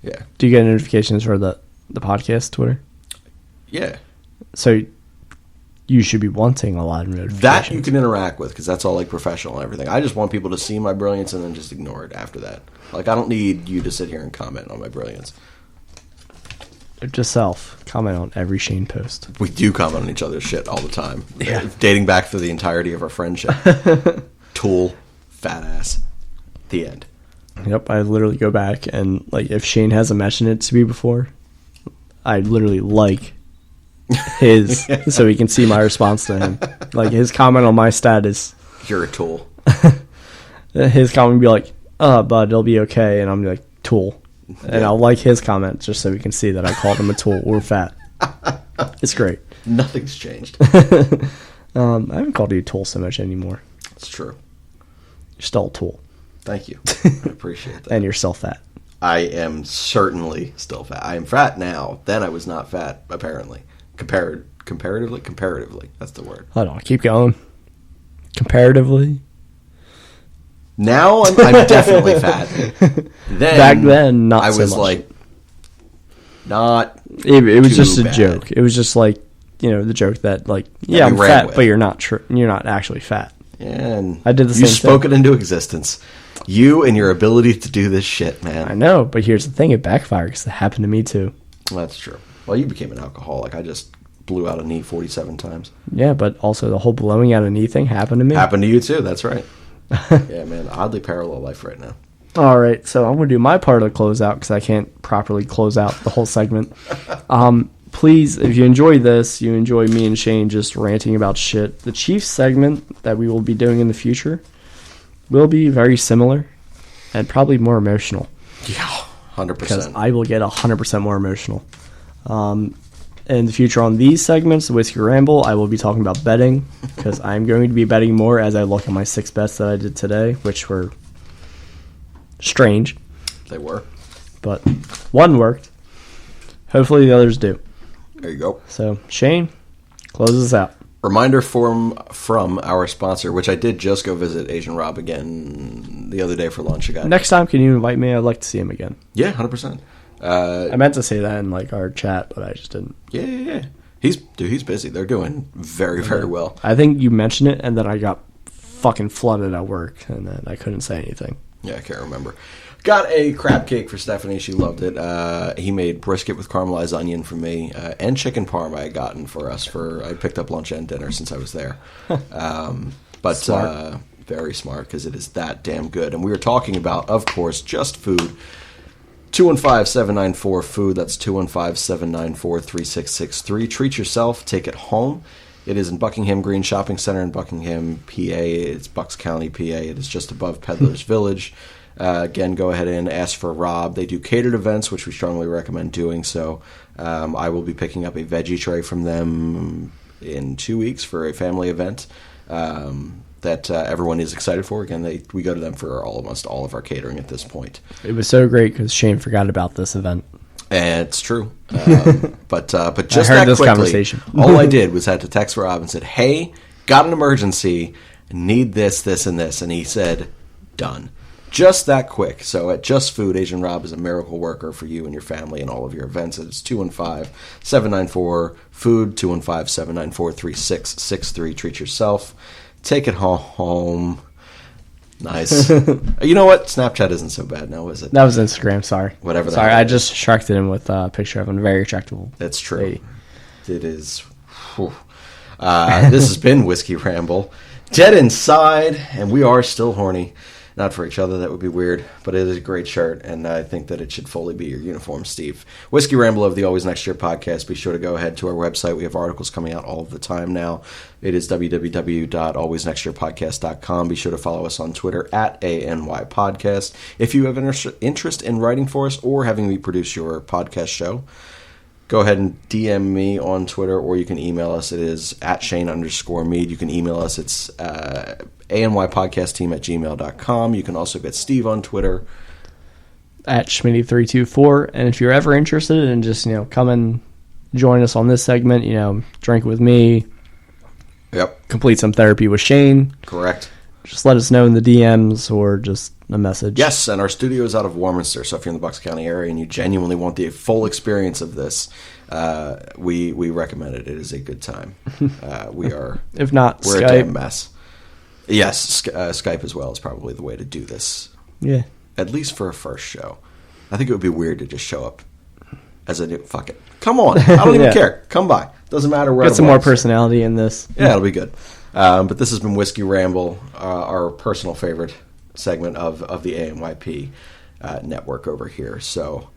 Yeah. Do you get notifications for the podcast Twitter? Yeah. So you should be wanting a lot of notifications. That you can interact with because that's all like professional and everything. I just want people to see my brilliance and then just ignore it after that. Like I don't need you to sit here and comment on my brilliance. Just comment on every Shane post. We do comment on each other's shit all the time. Yeah. Dating back through the entirety of our friendship. Tool, fat ass. The end. Yep, I literally go back and like if Shane hasn't mentioned it to me before, I literally like his so he can see my response to him. Like his comment on my status. You're a tool. His comment would be like, bud, it'll be okay. And I'm like, tool. And I'll like his comment just so we can see that I called him a tool or fat. It's great. Nothing's changed. I haven't called you a tool so much anymore. It's true. You're still a tool. Thank you. I appreciate that. And you're still fat. I am certainly still fat. I am fat now. Then I was not fat, apparently. Comparatively. That's the word. Hold on. Keep going. Comparatively. Now I'm definitely fat. Back then, not I so was much. like, not. It was just a bad. joke. It was just like, the joke that like, yeah, I'm fat, but you're not you're not actually fat. Yeah, and I did the same thing. You spoke it into existence. You and your ability to do this shit, man. I know, but here's the thing: it backfired because it happened to me too. That's true. Well, you became an alcoholic. I just blew out a knee 47 times. Yeah, but also the whole blowing out a knee thing happened to me. Happened to you too. That's right. Yeah, man. Oddly parallel life right now. All right, so I'm going to do my part of the closeout because I can't properly close out the whole segment. Please, if you enjoy this, you enjoy me and Shane just ranting about shit, the Chiefs segment that we will be doing in the future will be very similar and probably more emotional. Yeah, 100%. Because I will get 100% more emotional. In the future on these segments, the Whiskey Ramble, I will be talking about betting because I'm going to be betting more as I look at my 6 bets that I did today, which were strange. They were. But one worked. Hopefully the others do. There you go. So, Shane, close us out. Reminder from our sponsor, which I did just go visit Asian Rob again the other day for lunch. Next time, can you invite me? I'd like to see him again. Yeah, 100%. I meant to say that in like our chat, but I just didn't. Yeah. He's busy. They're doing very, very well. I think you mentioned it, and then I got fucking flooded at work, and then I couldn't say anything. Yeah, I can't remember. Got a crab cake for Stephanie. She loved it. He made brisket with caramelized onion for me, and chicken parm I had gotten for us. I picked up lunch and dinner since I was there. But smart. Very smart because it is that damn good. And we were talking about, of course, just food. 215-794-FOOD. That's 215-794-3663. Treat yourself. Take it home. It is in Buckingham Green Shopping Center in Buckingham, PA. It's Bucks County, PA. It is just above Peddler's Village. Again, go ahead and ask for Rob. They do catered events, which we strongly recommend doing. So I will be picking up a veggie tray from them in 2 weeks for a family event that everyone is excited for. Again, we go to them for almost all of our catering at this point. It was so great because Shane forgot about this event. And it's true. But just I heard that this quickly, conversation. all I did was had to text Rob and said, hey, got an emergency, need this, and this. And he said, done. Just that quick. So at Just Food, Asian Rob is a miracle worker for you and your family and all of your events. It's 215-794-FOOD, 215-794-3663. Treat yourself. Take it home. Nice. You know what? Snapchat isn't so bad now, is it? That was Instagram, sorry. Whatever. Sorry, I just distracted him with a picture of a very attractive That's true. lady. It is. This has been Whiskey Ramble. Dead inside, and we are still horny. Not for each other, that would be weird, but it is a great shirt, and I think that it should fully be your uniform, Steve. Whiskey Ramble of the Always Next Year podcast. Be sure to go ahead to our website. We have articles coming out all of the time now. It is www.alwaysnextyearpodcast.com. Be sure to follow us on Twitter at ANYPodcast. If you have an interest in writing for us or having me produce your podcast show, go ahead and DM me on Twitter, or you can email us. It is at Shane_Mead. You can email us. It's anypodcastteam@gmail.com. You can also get Steve on Twitter. At Schmitty324. And if you're ever interested in just, come and join us on this segment, drink with me. Yep. Complete some therapy with Shane. Correct. Just let us know in the DMs or just a message. Yes, and our studio is out of Warminster, so if you're in the Bucks County area and you genuinely want the full experience of this, we recommend it. It is a good time. We are, if not, we're Skype. a damn mess. Yes, Skype as well is probably the way to do this. Yeah. At least for a first show. I think it would be weird to just show up as a new. Fuck it. Come on. I don't even care. Come by. Doesn't matter where. Get some more personality in this. Yeah, it'll be good. But this has been Whiskey Ramble, our personal favorite segment of the ANYP network over here. So,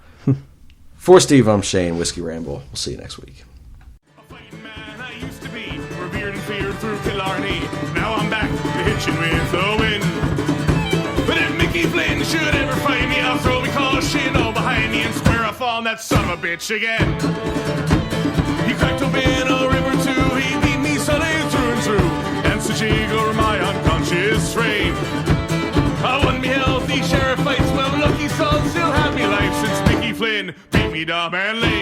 for Steve, I'm Shane. Whiskey Ramble. We'll see you next week. A fighting man I used to be, revered and feared through Killarney. Now I'm back to hitching with the wind. But if Mickey Flynn should ever find me, I'll throw me caution all behind me and square off on that son of a bitch again. He cracked open a river too, he beat me Sunday through and through, and such over my unconscious frame. I won me healthy sheriff fights, well lucky son still had me life since Mickey Flynn beat me dumb and lame.